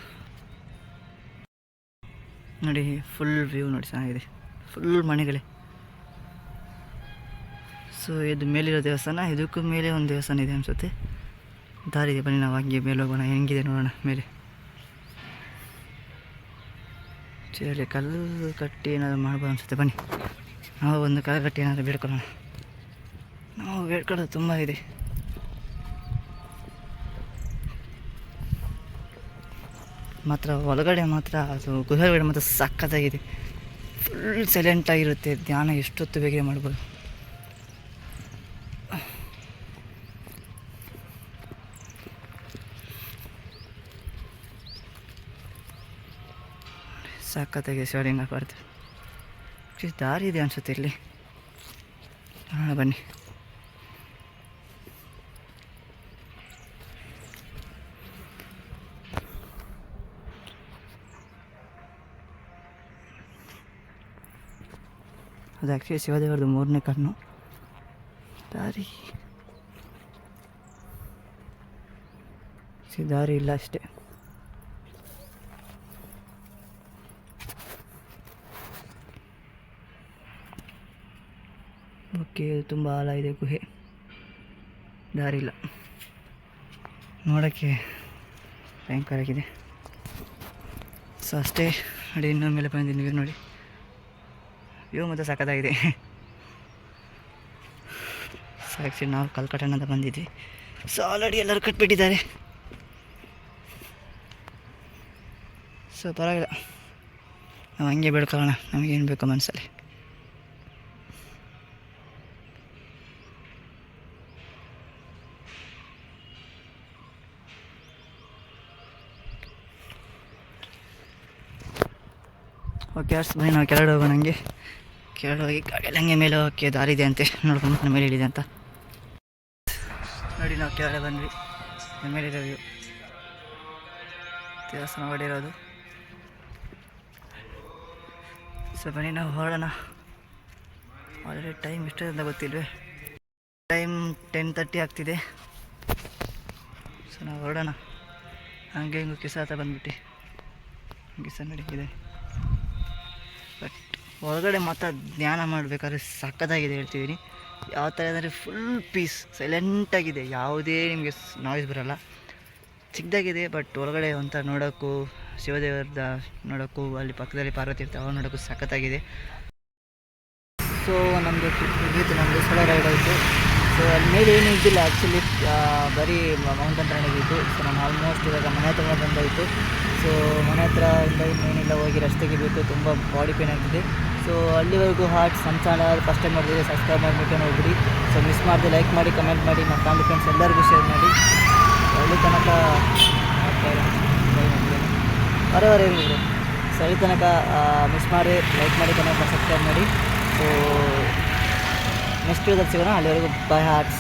ನೋಡಿ. ಫುಲ್ ವ್ಯೂ ನೋಡಿ, ಚೆನ್ನಾಗಿದೆ. ಫುಲ್ ಮನೆಗಳೇ. ಸೊ ಇದು ಮೇಲಿರೋ ದೇವಸ್ಥಾನ, ಇದಕ್ಕೂ ಮೇಲೆ ಒಂದು ದೇವಸ್ಥಾನ ಇದೆ ಅನಿಸುತ್ತೆ. ದಾರಿ ಇದೆ, ಬನ್ನಿ ನಾವು ಹಂಗೆ ಮೇಲೆ ಹೋಗೋಣ. ಹೆಂಗಿದೆ ನೋಡೋಣ ಮೇಲೆ. ಚೇರಲ್ಲಿ ಕಲ್ಲು ಕಟ್ಟಿ ಏನಾದರೂ ಮಾಡ್ಬೋದು ಅನಿಸುತ್ತೆ. ಬನ್ನಿ ನಾವು ಒಂದು ಕಲ್ಲು ಕಟ್ಟಿ ಏನಾದರೂ ಬೇಡ್ಕೊಳ್ಳೋಣ. ನಾವು ಬೇಡ್ಕೊಳ್ಳೋದು ತುಂಬ ಇದೆ. ಮಾತ್ರ ಒಳಗಡೆ ಮಾತ್ರ ಅದು ಗುಹೆ ಒಳಗಡೆ ಮಾತ್ರ ಸಖತ್ತಾಗಿದೆ. ಫುಲ್ ಸೈಲೆಂಟಾಗಿರುತ್ತೆ. ಧ್ಯಾನ ಎಷ್ಟೊತ್ತು ಬೇಗ ಮಾಡ್ಬೋದು. ಸಖತ್ತಾಗಿದೆ. ಶಿವಲಿಂಗ ಬರ್ತೀವಿ. ದಾರಿ ಇದೆ ಅನಿಸುತ್ತೆ ಇಲ್ಲಿ. ನೋಡೋಣ ಬನ್ನಿ. ಅದು ಆ್ಯಕ್ಚುಲಿ ಶಿವದೇವರದು 3ನೇ ಕಣ್ಣು. ದಾರಿ ಇಲ್ಲ ಅಷ್ಟೇ. ಓಕೆ, ತುಂಬ ಆಳ ಇದೆ ಗುಹೆ, ದಾರಿ ಇಲ್ಲ, ನೋಡೋಕ್ಕೆ ಭಯಂಕರವಾಗಿದೆ. ಸೊ ಅಷ್ಟೇ ನೋಡಿ, ಇನ್ನೊಂದು ಮೇಲೆ ಬಂದಿದ್ದೀನಿ, ವ್ಯೂ ನೋಡಿ, ವ್ಯೂ ಮತ್ತು ಸಖತ್ತಾಗಿದೆ. ಸೊ ಆ್ಯಕ್ಚುಲಿ ನಾವು ಕಲ್ಕಟ್ಟಣ ಅಂತ ಬಂದಿದ್ವಿ. ಸೊ ಆಲ್ರೆಡಿ ಎಲ್ಲರೂ ಕಟ್ಬಿಟ್ಟಿದ್ದಾರೆ. ಸೊ ಪರವಾಗಿಲ್ಲ, ನಾವು ಹಂಗೆ ಬೆಳ್ಕೊಳ್ಳೋಣ, ನಮಗೇನು ಬೇಕೋ ಮನಸ್ಸಲ್ಲಿ. ಓಕೆ ಅಷ್ಟು ಬನ್ನಿ, ನಾವು ಕೆಳಗಡೆ ಹೋಗೋಣ. ಹಂಗೆ ಕೆಳಗಡೆ ಹೋಗಿ ಗಾಡಿಯಲ್ಲಿ ಹಂಗೆ ಮೇಲೆ ಹೋಗೋಕ್ಕೆ ದಾರಿ ಇದೆ ಅಂತೆ, ನೋಡ್ಕೊಂಡು ನಮ್ಮ ಮೇಲೆ ಇಳಿದೆ ಅಂತ ನೋಡಿ. ನಾವು ಕೆಳಗಡೆ ಬಂದ್ವಿ, ನಮ್ಮ ಮೇಲೆ ಇರೋ ವ್ಯೂ, ದೇವಸ್ಥಾನ ಹೊಡಿರೋದು. ಸೊ ಬನ್ನಿ ನಾವು ಹೊರಡೋಣ. ಆಲ್ರೆಡಿ ಟೈಮ್ ಎಷ್ಟು ಅಂತ ಗೊತ್ತಿಲ್ವೇ, ಟೈಮ್ 10:30 ಆಗ್ತಿದೆ. ಸೊ ನಾವು ಹೊರಡೋಣ. ಹಂಗೆ ಹಿಂಗೆ ಕಿಸಾತ ಬಂದ್ಬಿಟ್ಟು ಕಿಸ ನಡೀತಿದೆ. ಬಟ್ ಹೊರಗಡೆ ಮಾತ್ರ ಧ್ಯಾನ ಮಾಡಬೇಕಾದ್ರೆ ಸಕ್ಕತ್ತಾಗಿದೆ ಹೇಳ್ತಿದ್ದೀನಿ. ಯಾವ ಥರ ಅಂದರೆ ಫುಲ್ ಪೀಸ್, ಸೈಲೆಂಟಾಗಿದೆ, ಯಾವುದೇ ನಿಮಗೆ ನಾಯ್ಸ್ ಬರೋಲ್ಲ, ಚಿಕ್ಕದಾಗಿದೆ. ಬಟ್ ಒಳಗಡೆ ಒಂಥರ ನೋಡೋಕ್ಕೂ, ಶಿವದೇವರದ ನೋಡೋಕ್ಕೂ, ಅಲ್ಲಿ ಪಕ್ಕದಲ್ಲಿ ಪಾರ್ವತಿ ಇರ್ತಾರೆ ಅವ್ರು ನೋಡೋಕ್ಕೂ ಸಖತ್ತಾಗಿದೆ. ಸೊ ನಮ್ಮದು ಮುಗೀತು, ನಮ್ಮದು ಸಲ ರೈಡ್ ಆಯಿತು. ಸೊ ಅಲ್ಲಿ ಮೇಲೆ ಏನೂ ಇದ್ದಿಲ್ಲ ಆ್ಯಕ್ಚುಲಿ, ಬರೀ ಮೌಂಟನ್ ತಗೊಂಡಿದ್ದು. ಸೊ ನಾನು ಆಲ್ಮೋಸ್ಟ್ ಇವಾಗ ಮನೆ ಹತ್ರ ಬಂದಾಯಿತು. ಸೊ ಮನೆ ಹತ್ರ ಇಂದ ಇನ್ನೇನಿಲ್ಲ, ಹೋಗಿ ರಸ್ತೆಗೆ ಬಿಟ್ಟು ತುಂಬ ಬಾಡಿ ಪೇನ್ ಆಗ್ತಿದೆ. ಸೊ ಅಲ್ಲಿವರೆಗೂ ನಮ್ಮ ಚಾನಲ್ ಫಸ್ಟ್ ಟೈಮ್ ನೋಡಿದರೆ ಸಬ್ಸ್ಕ್ರೈಬ್ ಮಾಡಿಬಿಟ್ಟು ನೋಡ್ಬಿಡಿ. ಸೊ ಮಿಸ್ ಮಾಡಿದೆ ಲೈಕ್ ಮಾಡಿ, ಕಮೆಂಟ್ ಮಾಡಿ, ನಮ್ಮ ಫ್ಯಾಮಿಲಿ ಫ್ರೆಂಡ್ಸ್ ಎಲ್ಲರಿಗೂ ಶೇರ್ ಮಾಡಿ. ಅಲ್ಲಿ ತನಕ ಬರೋವರೆ ಇರಲಿ. ಸೊ ಅಲ್ಲಿ ತನಕ ಮಿಸ್ ಮಾಡಿ ಲೈಕ್ ಮಾಡಿ, ಕಮೆಂಟ್ ಮಾಡಿ, ಸಬ್ಸ್ಕ್ರೈಬ್ ಮಾಡಿ. ಸೊ ನೆಕ್ಸ್ಟ್ ವಿಡಿಯೋದಲ್ಲಿ ಸಿಗೋಣ. ಅಲ್ಲಿವರೆಗೂ ಬೈ ಹಾರ್ಟ್ಸ್.